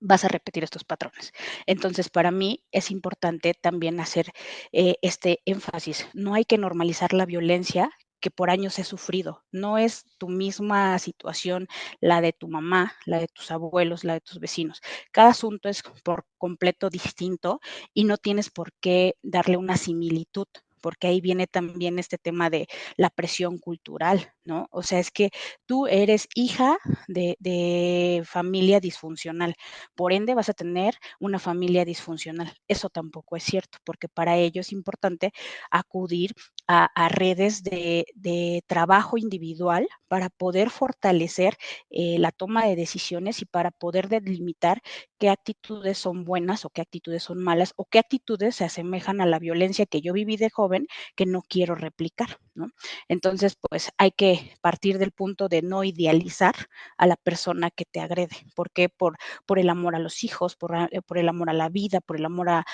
vas a repetir estos patrones. Entonces, para mí es importante también hacer este énfasis. No hay que normalizar la violencia que por años he sufrido. No es tu misma situación la de tu mamá, la de tus abuelos, la de tus vecinos. Cada asunto es por completo distinto y no tienes por qué darle una similitud, porque ahí viene también este tema de la presión cultural, ¿no? O sea, es que tú eres hija de familia disfuncional, por ende vas a tener una familia disfuncional. Eso tampoco es cierto, porque para ello es importante acudir a redes de trabajo individual para poder fortalecer la toma de decisiones y para poder delimitar qué actitudes son buenas o qué actitudes son malas o qué actitudes se asemejan a la violencia que yo viví de joven que no quiero replicar, ¿no? Entonces, pues hay que partir del punto de no idealizar a la persona que te agrede. ¿Por qué? Por el amor a los hijos, por el amor a la vida, por el amor a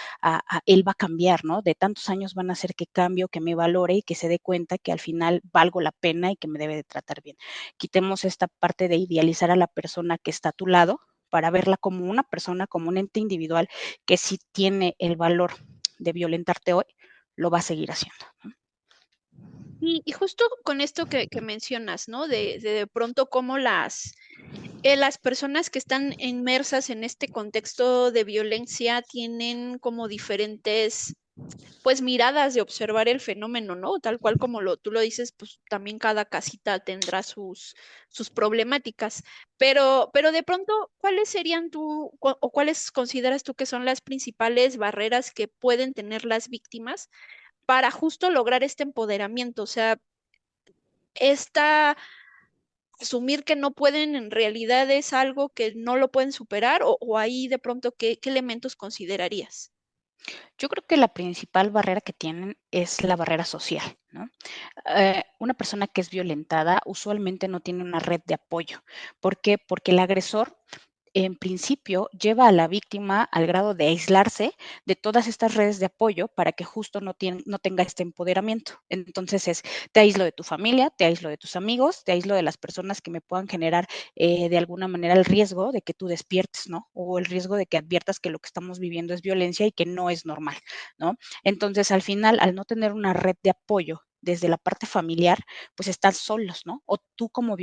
él va a cambiar, ¿no? De tantos años van a hacer que cambio, que me valore y que se dé cuenta que al final valgo la pena y que me debe de tratar bien. Quitemos esta parte de idealizar a la persona que está a tu lado para verla como una persona, como un ente individual que si tiene el valor de violentarte hoy, lo va a seguir haciendo, ¿no?
Y justo con esto que mencionas, ¿no? De pronto cómo las personas que están inmersas en este contexto de violencia tienen como diferentes, pues, miradas de observar el fenómeno, ¿no? Tal cual como tú lo dices, pues también cada casita tendrá sus problemáticas. Pero de pronto, ¿cuáles serían o cuáles consideras tú que son las principales barreras que pueden tener las víctimas para justo lograr este empoderamiento? O sea, esta asumir que no pueden en realidad es algo que no lo pueden superar o ahí de pronto, ¿qué elementos considerarías?
Yo creo que la principal barrera que tienen es la barrera social, ¿no? Una persona que es violentada usualmente no tiene una red de apoyo. ¿Por qué? Porque el agresor en principio lleva a la víctima al grado de aislarse de todas estas redes de apoyo para que justo no tenga este empoderamiento. Entonces te aíslo de tu familia, te aíslo de tus amigos, te aíslo de las personas que me puedan generar de alguna manera el riesgo de que tú despiertes, ¿no? O el riesgo de que adviertas que lo que estamos viviendo es violencia y que no es normal, ¿no? Entonces, al final, al no tener una red de apoyo desde la parte familiar, pues estás solos, ¿no? O tú como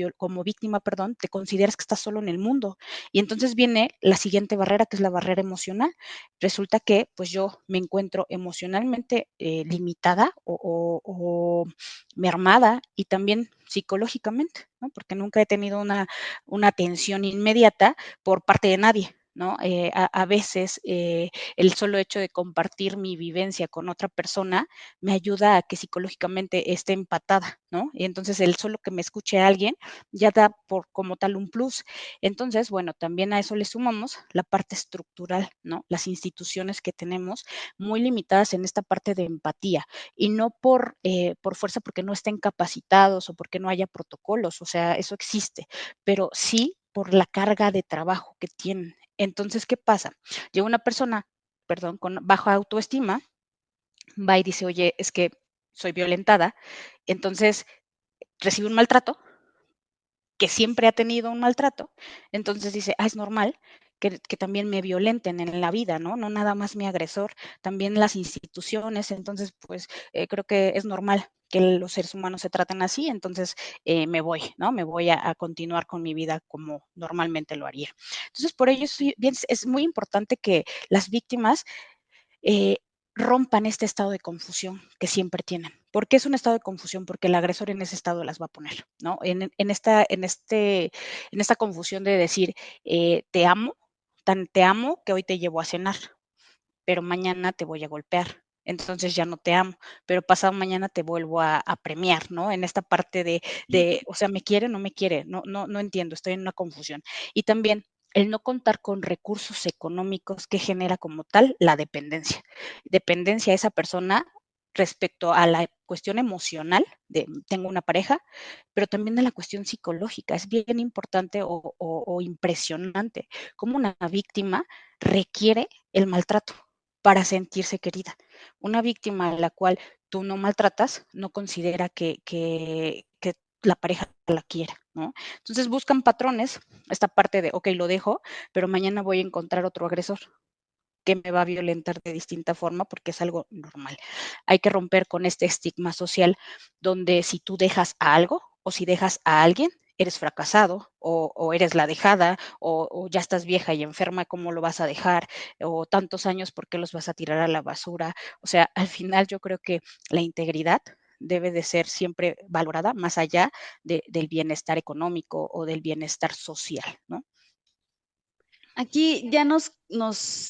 víctima, perdón, te consideras que estás solo en el mundo. Y entonces viene la siguiente barrera, que es la barrera emocional. Resulta que pues yo me encuentro emocionalmente limitada o mermada y también psicológicamente, ¿no? Porque nunca he tenido una atención inmediata por parte de nadie. ¿no? A veces el solo hecho de compartir mi vivencia con otra persona me ayuda a que psicológicamente esté empatada, ¿no? Y entonces el solo que me escuche a alguien ya da por como tal un plus. Entonces, bueno, también a eso le sumamos la parte estructural, ¿no? Las instituciones que tenemos muy limitadas en esta parte de empatía y no por fuerza porque no estén capacitados o porque no haya protocolos, o sea, eso existe, pero sí por la carga de trabajo que tienen. Entonces, ¿qué pasa? Llega una persona, perdón, con baja autoestima, va y dice, oye, es que soy violentada, entonces recibe un maltrato, que siempre ha tenido un maltrato, entonces dice, es normal que también me violenten en la vida, ¿no? No nada más mi agresor, también las instituciones, entonces, pues, creo que es normal que los seres humanos se traten así, entonces me voy, ¿no? Me voy a continuar con mi vida como normalmente lo haría. Entonces, por ello es muy importante que las víctimas eh, rompan este estado de confusión que siempre tienen. ¿Por qué es un estado de confusión? Porque el agresor en ese estado las va a poner, ¿no? En esta confusión de decir, te amo, tan te amo que hoy te llevo a cenar, pero mañana te voy a golpear. Entonces ya no te amo, pero pasado mañana te vuelvo a premiar, ¿no? En esta parte o sea, ¿me quiere o no me quiere? No entiendo, estoy en una confusión. Y también el no contar con recursos económicos que genera como tal la dependencia. Dependencia a esa persona respecto a la cuestión emocional de tengo una pareja, pero también a la cuestión psicológica. Es bien importante o impresionante cómo una víctima requiere el maltrato para sentirse querida. Una víctima a la cual tú no maltratas no considera que la pareja la quiera, ¿no? Entonces buscan patrones, esta parte de, ok, lo dejo, pero mañana voy a encontrar otro agresor que me va a violentar de distinta forma porque es algo normal. Hay que romper con este estigma social donde si tú dejas a algo o si dejas a alguien, eres fracasado o eres la dejada o ya estás vieja y enferma, ¿cómo lo vas a dejar? O tantos años, ¿por qué los vas a tirar a la basura? O sea, al final yo creo que la integridad debe de ser siempre valorada más allá del bienestar económico o del bienestar social, ¿no?
Aquí ya nos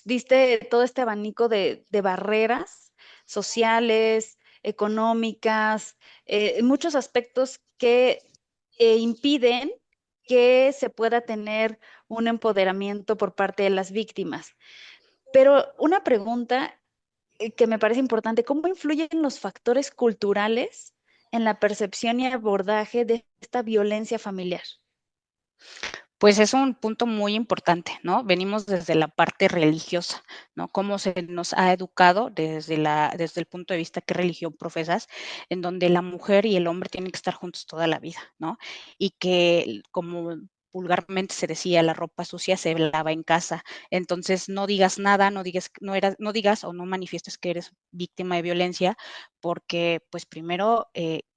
diste todo este abanico de barreras sociales, económicas, muchos aspectos que impiden que se pueda tener un empoderamiento por parte de las víctimas. Pero una pregunta que me parece importante, ¿cómo influyen los factores culturales en la percepción y abordaje de esta violencia familiar?
Pues es un punto muy importante, ¿no? Venimos desde la parte religiosa, ¿no? Cómo se nos ha educado desde el punto de vista qué religión profesas, en donde la mujer y el hombre tienen que estar juntos toda la vida, ¿no? Y que como vulgarmente se decía, la ropa sucia se lava en casa. Entonces, no digas nada, no digas o no manifiestes que eres víctima de violencia, porque, pues, primero,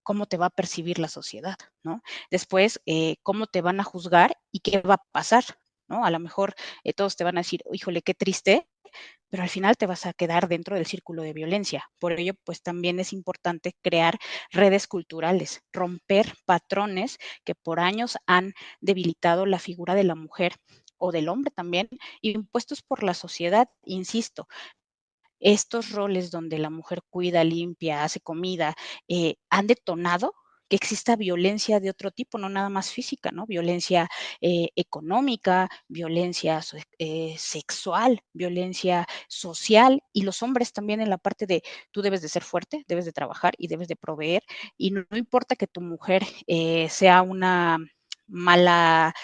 cómo te va a percibir la sociedad, ¿no? Después, cómo te van a juzgar y qué va a pasar, ¿no? A lo mejor todos te van a decir, híjole, qué triste, pero al final te vas a quedar dentro del círculo de violencia. Por ello, pues también es importante crear redes culturales, romper patrones que por años han debilitado la figura de la mujer o del hombre también, impuestos por la sociedad, insisto, estos roles donde la mujer cuida, limpia, hace comida, han detonado que exista violencia de otro tipo, no nada más física, ¿no? Violencia económica, violencia sexual, violencia social y los hombres también en la parte de tú debes de ser fuerte, debes de trabajar y debes de proveer y no importa que tu mujer sea una mala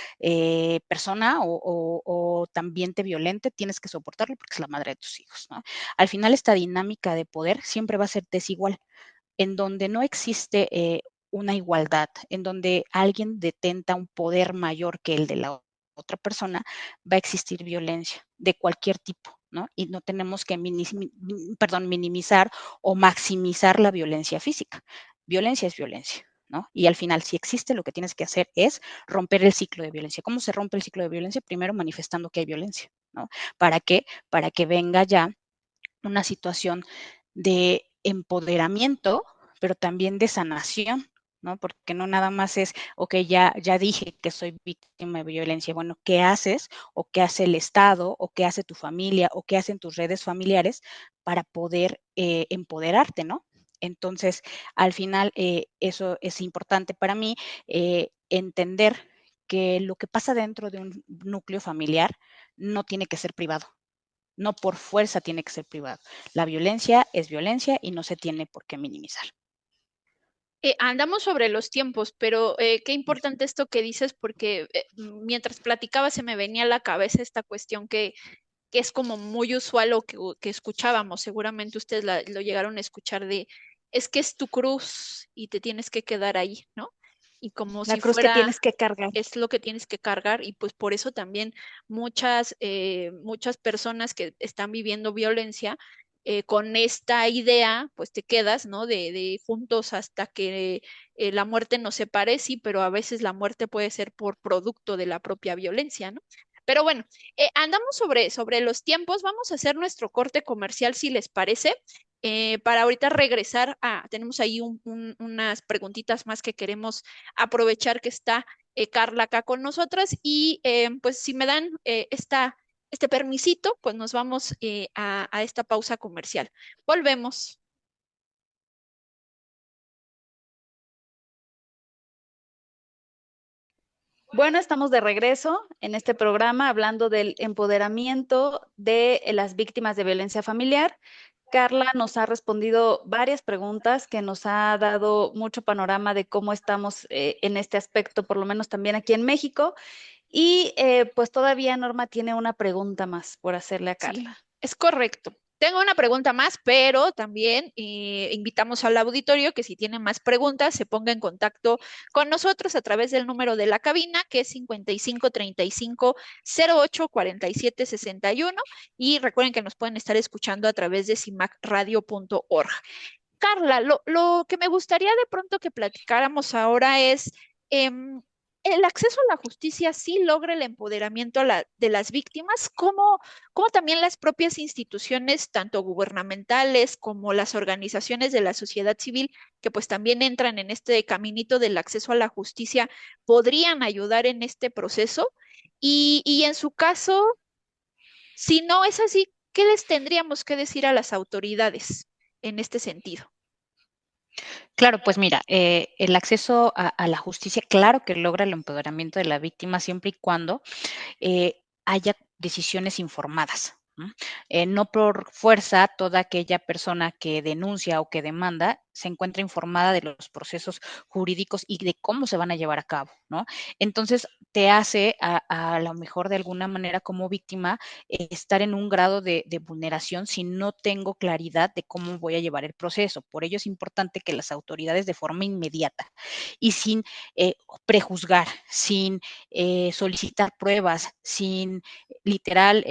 persona o también te violente, tienes que soportarlo porque es la madre de tus hijos, ¿no? Al final esta dinámica de poder siempre va a ser desigual, en donde no existe una igualdad, en donde alguien detenta un poder mayor que el de la otra persona, va a existir violencia de cualquier tipo, ¿no? Y no tenemos que minimizar o maximizar la violencia física. Violencia es violencia. ¿No? Y al final, si existe, lo que tienes que hacer es romper el ciclo de violencia. ¿Cómo se rompe el ciclo de violencia? Primero manifestando que hay violencia, ¿no? ¿Para qué? Para que venga ya una situación de empoderamiento, pero también de sanación, ¿no? Porque no nada más es, ok, ya dije que soy víctima de violencia. Bueno, ¿qué haces o qué hace el Estado o qué hace tu familia o qué hacen tus redes familiares para poder empoderarte, ¿no? Entonces, al final, eso es importante para mí, entender que lo que pasa dentro de un núcleo familiar no tiene que ser privado, no por fuerza tiene que ser privado. La violencia es violencia y no se tiene por qué minimizar.
Andamos sobre los tiempos, pero qué importante esto que dices, porque mientras platicaba se me venía a la cabeza esta cuestión que es como muy usual o que escuchábamos, seguramente ustedes lo llegaron a escuchar de, es que es tu cruz y te tienes que quedar ahí, ¿no? Y como
La
si
cruz que
fuera,
tienes que cargar.
es lo que tienes que cargar y pues por eso también muchas personas que están viviendo violencia, con esta idea, pues te quedas, ¿no? De juntos hasta que la muerte nos separe, sí, pero a veces la muerte puede ser por producto de la propia violencia, ¿no? Pero bueno, andamos sobre los tiempos. Vamos a hacer nuestro corte comercial, si les parece. Para ahorita regresar tenemos ahí unas preguntitas más que queremos aprovechar que está Carla acá con nosotras y pues si me dan este permisito, pues nos vamos a esta pausa comercial. Volvemos.
Bueno, estamos de regreso en este programa hablando del empoderamiento de las víctimas de violencia familiar. Carla nos ha respondido varias preguntas que nos ha dado mucho panorama de cómo estamos en este aspecto, por lo menos también aquí en México. Y pues todavía Norma tiene una pregunta más por hacerle a
Sí,
Carla.
es correcto. Tengo una pregunta más, pero también invitamos al auditorio que si tiene más preguntas se ponga en contacto con nosotros a través del número de la cabina, que es 5535-084761. Y recuerden que nos pueden estar escuchando a través de cimacradio.org. Carla, lo que me gustaría de pronto que platicáramos ahora es, em, el acceso a la justicia sí logra el empoderamiento de las víctimas, como también las propias instituciones, tanto gubernamentales como las organizaciones de la sociedad civil, que pues también entran en este caminito del acceso a la justicia, podrían ayudar en este proceso. Y en su caso, si no es así, ¿qué les tendríamos que decir a las autoridades en este sentido?
Claro, pues mira, el acceso a la justicia, claro que logra el empoderamiento de la víctima siempre y cuando haya decisiones informadas. ¿No? No por fuerza toda aquella persona que denuncia o que demanda se encuentra informada de los procesos jurídicos y de cómo se van a llevar a cabo, ¿no? Entonces te hace a lo mejor de alguna manera como víctima estar en un grado de vulneración si no tengo claridad de cómo voy a llevar el proceso. Por ello es importante que las autoridades de forma inmediata y sin prejuzgar, sin solicitar pruebas, sin literal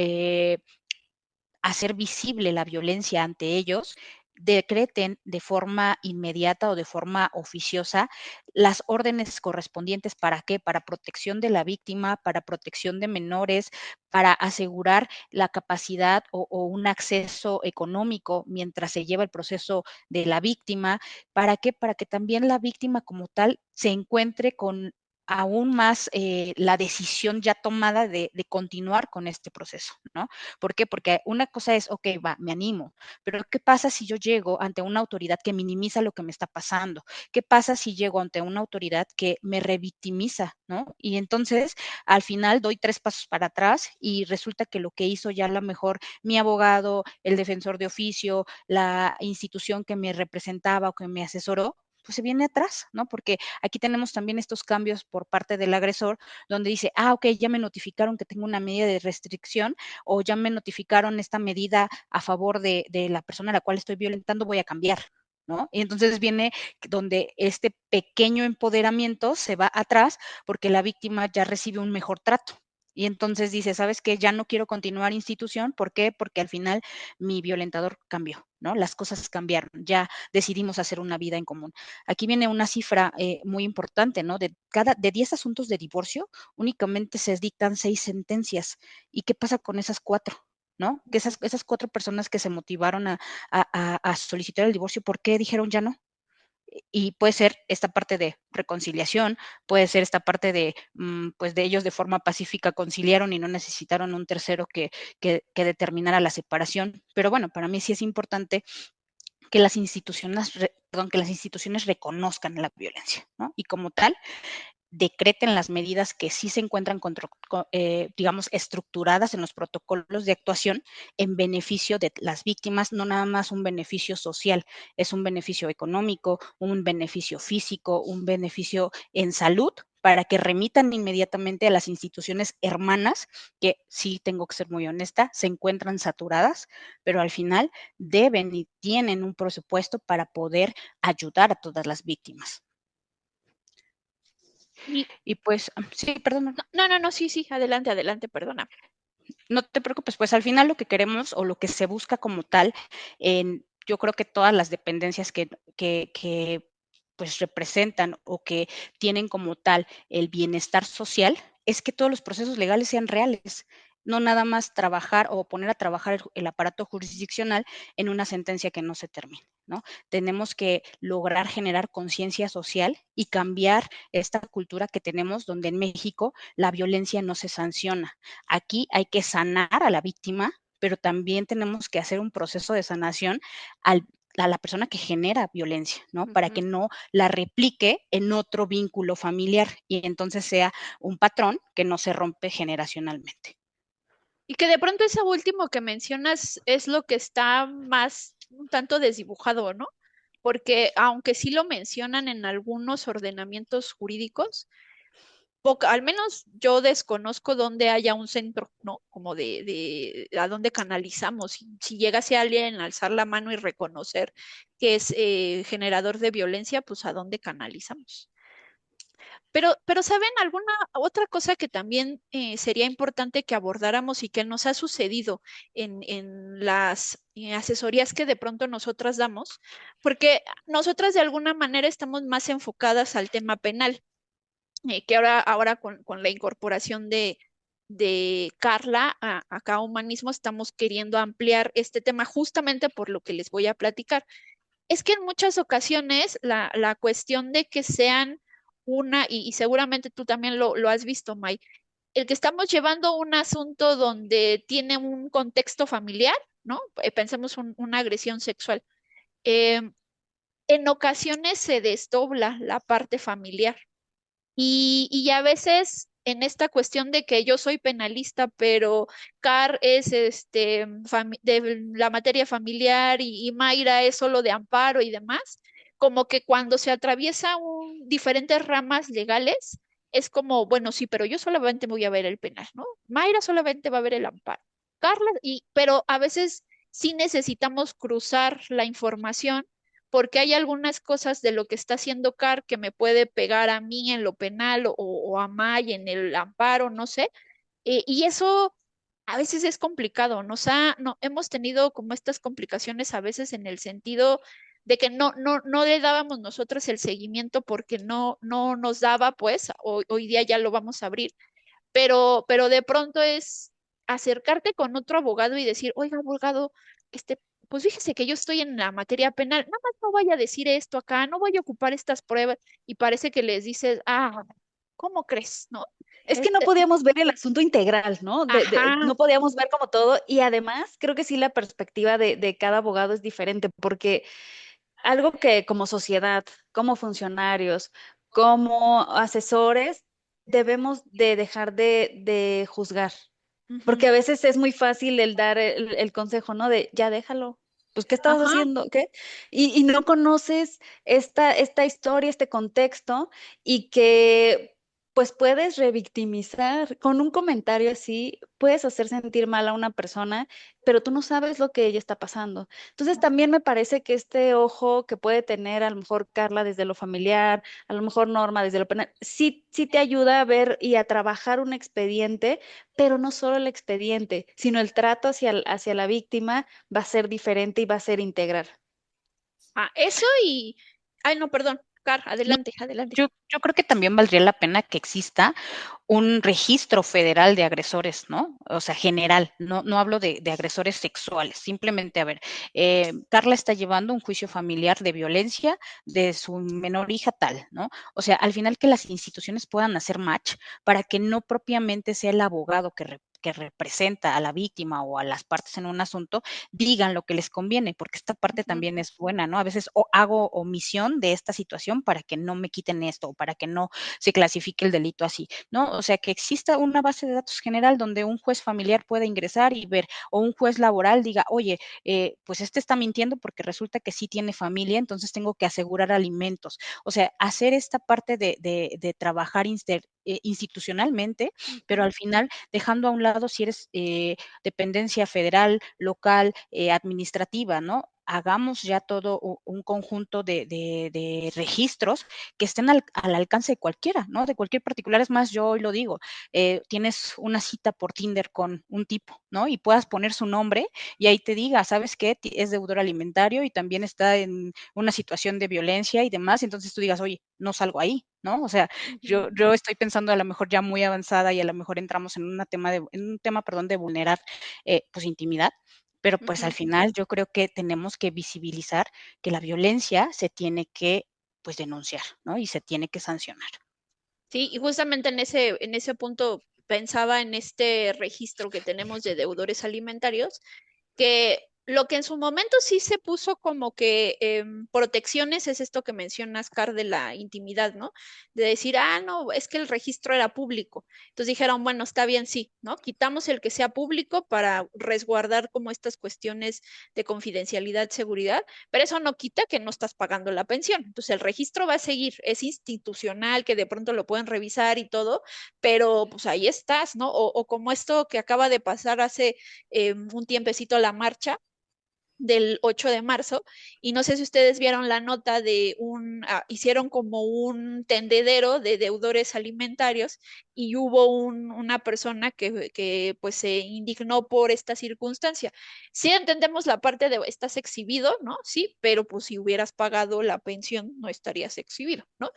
hacer visible la violencia ante ellos, decreten de forma inmediata o de forma oficiosa las órdenes correspondientes. ¿Para qué? Para protección de la víctima, para protección de menores, para asegurar la capacidad o un acceso económico mientras se lleva el proceso de la víctima. ¿Para qué? Para que también la víctima como tal se encuentre con aún más la decisión ya tomada de continuar con este proceso, ¿no? ¿Por qué? Porque una cosa es, ok, va, me animo, pero ¿qué pasa si yo llego ante una autoridad que minimiza lo que me está pasando? ¿Qué pasa si llego ante una autoridad que me revictimiza, ¿no? Y entonces al final doy 3 pasos para atrás y resulta que lo que hizo ya a lo mejor mi abogado, el defensor de oficio, la institución que me representaba o que me asesoró, pues se viene atrás, ¿no? Porque aquí tenemos también estos cambios por parte del agresor, donde dice, ok, ya me notificaron que tengo una medida de restricción o ya me notificaron esta medida a favor de la persona a la cual estoy violentando, voy a cambiar, ¿no? Y entonces viene donde este pequeño empoderamiento se va atrás porque la víctima ya recibe un mejor trato. Y entonces dice, ¿sabes qué? Ya no quiero continuar institución. ¿Por qué? Porque al final mi violentador cambió, ¿no? Las cosas cambiaron. Ya decidimos hacer una vida en común. Aquí viene una cifra muy importante, ¿no? De 10 asuntos de divorcio, únicamente se dictan 6 sentencias. ¿Y qué pasa con esas 4? ¿No? Que esas 4 personas que se motivaron a solicitar el divorcio, ¿por qué dijeron ya no? Y puede ser esta parte de reconciliación, puede ser esta parte de, pues de ellos de forma pacífica conciliaron y no necesitaron un tercero que determinara la separación. Pero bueno, para mí sí es importante que las instituciones, que las instituciones reconozcan la violencia, ¿no? Y como tal, decreten las medidas que sí se encuentran, digamos, estructuradas en los protocolos de actuación en beneficio de las víctimas, no nada más un beneficio social, es un beneficio económico, un beneficio físico, un beneficio en salud, para que remitan inmediatamente a las instituciones hermanas, que sí tengo que ser muy honesta, se encuentran saturadas, pero al final deben y tienen un presupuesto para poder ayudar a todas las víctimas. Y pues, sí, perdón.
No, sí, adelante, perdona.
No te preocupes, pues al final lo que queremos o lo que se busca como tal, yo creo que todas las dependencias que pues representan o que tienen como tal el bienestar social, es que todos los procesos legales sean reales, no nada más trabajar o poner a trabajar el aparato jurisdiccional en una sentencia que no se termine, ¿no? Tenemos que lograr generar conciencia social y cambiar esta cultura que tenemos donde en México la violencia no se sanciona. Aquí hay que sanar a la víctima, pero también tenemos que hacer un proceso de sanación a la persona que genera violencia, ¿no? Para que no la replique en otro vínculo familiar y entonces sea un patrón que no se rompe generacionalmente.
Y que de pronto ese último que mencionas es lo que está más un tanto desdibujado, ¿no? Porque aunque sí lo mencionan en algunos ordenamientos jurídicos, al menos yo desconozco dónde haya un centro, ¿no? Como de a dónde canalizamos. Si llegase alguien a alzar la mano y reconocer que es generador de violencia, pues a dónde canalizamos. Pero ¿saben alguna otra cosa que también sería importante que abordáramos y que nos ha sucedido en las asesorías que de pronto nosotras damos? Porque nosotras de alguna manera estamos más enfocadas al tema penal, que ahora con la incorporación de Carla acá a Humanismo estamos queriendo ampliar este tema justamente por lo que les voy a platicar. Es que en muchas ocasiones la cuestión de que sean y seguramente tú también lo has visto, May, el que estamos llevando un asunto donde tiene un contexto familiar, ¿no? Pensemos una agresión sexual. eh, en ocasiones se desdobla la parte familiar y a veces en esta cuestión de que yo soy penalista, pero Car es de la materia familiar y Mayra es solo de amparo y demás, como que cuando se atraviesa diferentes ramas legales, es como, bueno, sí, pero yo solamente voy a ver el penal, ¿no? Mayra solamente va a ver el amparo. Carla, pero a veces sí necesitamos cruzar la información porque hay algunas cosas de lo que está haciendo CAR que me puede pegar a mí en lo penal o a May en el amparo, no sé. Y eso a veces es complicado. No, hemos tenido como estas complicaciones a veces en el sentido de que no le dábamos nosotros el seguimiento porque no nos daba, pues, hoy día ya lo vamos a abrir, pero de pronto es acercarte con otro abogado y decir, oiga, abogado, pues fíjese que yo estoy en la materia penal, nada más no vaya a decir esto acá, no voy a ocupar estas pruebas, y parece que les dices, ¿cómo crees? ¿No?
Es que no podíamos ver el asunto integral, ¿no?
Ajá,
No podíamos ver como todo y además creo que sí la perspectiva de cada abogado es diferente porque algo que como sociedad, como funcionarios, como asesores, debemos de dejar de juzgar,
ujú,
porque a veces es muy fácil el dar el consejo, ¿no? De ya déjalo. Pues, ¿qué estabas
ajá.
haciendo? ¿Qué? Y no conoces esta historia, este contexto, y que pues puedes revictimizar. Con un comentario así, puedes hacer sentir mal a una persona, pero tú no sabes lo que ella está pasando. Entonces, también me parece que este ojo que puede tener a lo mejor Carla desde lo familiar, a lo mejor Norma desde lo penal, sí te ayuda a ver y a trabajar un expediente, pero no solo el expediente, sino el trato hacia la víctima va a ser diferente y va a ser integral.
Eso ay, no, perdón. Car, adelante.
Yo creo que también valdría la pena que exista un registro federal de agresores, ¿no? O sea, general, no hablo de agresores sexuales, simplemente, a ver, Carla está llevando un juicio familiar de violencia de su menor hija tal, ¿no? O sea, al final que las instituciones puedan hacer match para que no propiamente sea el abogado que representa a la víctima o a las partes en un asunto, digan lo que les conviene, porque esta parte también es buena, ¿no? A veces hago omisión de esta situación para que no me quiten esto o para que no se clasifique el delito así, ¿no? O sea, que exista una base de datos general donde un juez familiar pueda ingresar y ver, o un juez laboral diga, oye, pues este está mintiendo porque resulta que sí tiene familia, entonces tengo que asegurar alimentos. O sea, hacer esta parte de trabajar institucionalmente, pero al final dejando a un lado si eres dependencia federal, local, administrativa, ¿no? Hagamos ya todo un conjunto de registros que estén al alcance de cualquiera, ¿no? De cualquier particular. Es más, yo hoy lo digo, tienes una cita por Tinder con un tipo, ¿no? Y puedas poner su nombre y ahí te diga, ¿sabes qué? Es deudor alimentario y también está en una situación de violencia y demás. Entonces tú digas, oye, no salgo ahí, ¿no? O sea, yo estoy pensando a lo mejor ya muy avanzada y a lo mejor entramos en un tema, de vulnerar pues intimidad, pero pues al final yo creo que tenemos que visibilizar que la violencia se tiene que pues denunciar, ¿no? Y se tiene que sancionar.
Sí, y justamente en ese punto pensaba en este registro que tenemos de deudores alimentarios, que lo que en su momento sí se puso como que protecciones es esto que mencionas, Car, de la intimidad, ¿no? De decir, no, es que el registro era público. Entonces dijeron, bueno, está bien, sí, ¿no? Quitamos el que sea público para resguardar como estas cuestiones de confidencialidad, seguridad, pero eso no quita que no estás pagando la pensión. Entonces el registro va a seguir, es institucional, que de pronto lo pueden revisar y todo, pero pues ahí estás, ¿no? O como esto que acaba de pasar hace un tiempecito la marcha del 8 de marzo, y no sé si ustedes vieron la nota de hicieron como un tendedero de deudores alimentarios y hubo una persona que pues se indignó por esta circunstancia. Sí entendemos la parte de estás exhibido, ¿no? Sí, pero pues si hubieras pagado la pensión no estarías exhibido, ¿no?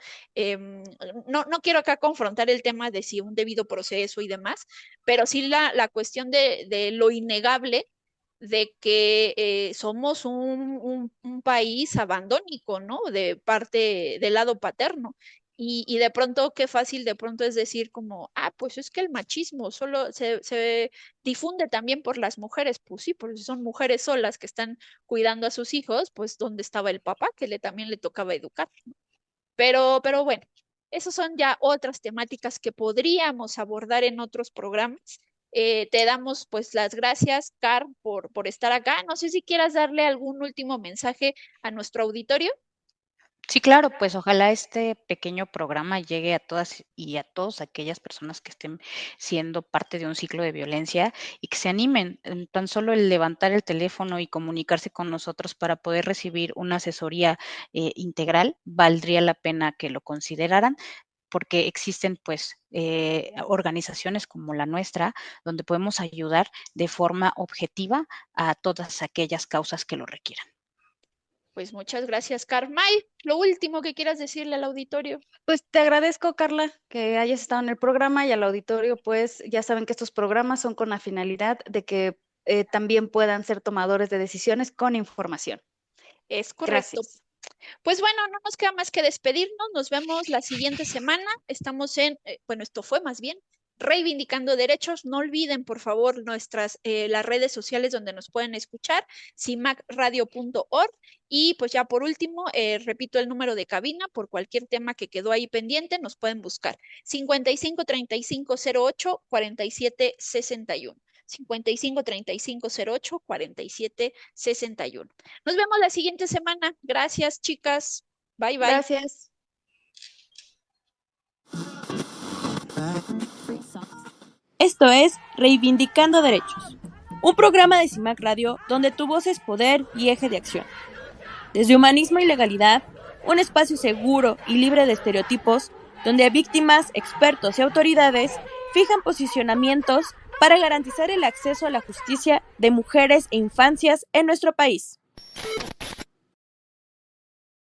No quiero acá confrontar el tema de si un debido proceso y demás, pero sí la cuestión de lo innegable de que somos un país abandónico, ¿no? De parte del lado paterno. Y de pronto, qué fácil de pronto es decir como, pues es que el machismo solo se difunde también por las mujeres. Pues sí, porque si son mujeres solas que están cuidando a sus hijos, pues ¿dónde estaba el papá que también le tocaba educar, ¿no? Pero bueno, esas son ya otras temáticas que podríamos abordar en otros programas. Te damos pues las gracias, Car, por estar acá. No sé si quieras darle algún último mensaje a nuestro auditorio.
Sí, claro, pues ojalá este pequeño programa llegue a todas y a todas aquellas personas que estén siendo parte de un ciclo de violencia y que se animen. Tan solo el levantar el teléfono y comunicarse con nosotros para poder recibir una asesoría integral, valdría la pena que lo consideraran, porque existen pues organizaciones como la nuestra donde podemos ayudar de forma objetiva a todas aquellas causas que lo requieran.
Pues muchas gracias, Carmay. Lo último que quieras decirle al auditorio.
Pues te agradezco, Carla, que hayas estado en el programa, y al auditorio, pues ya saben que estos programas son con la finalidad de que también puedan ser tomadores de decisiones con información.
Es correcto.
Gracias.
Pues bueno, no nos queda más que despedirnos. Nos vemos la siguiente semana. Estamos esto fue más bien Reivindicando Derechos. No olviden, por favor, las redes sociales donde nos pueden escuchar, cimacradio.org. Y pues ya por último, repito el número de cabina por cualquier tema que quedó ahí pendiente, nos pueden buscar 55 35 08 47 61. 55 35 08 47 61. Nos vemos la siguiente semana. Gracias, chicas. Bye, bye.
Gracias.
Esto es Reivindicando Derechos, un programa de CIMAC Radio donde tu voz es poder y eje de acción. Desde humanismo y legalidad, un espacio seguro y libre de estereotipos, donde víctimas, expertos y autoridades fijan posicionamientos para garantizar el acceso a la justicia de mujeres e infancias en nuestro país.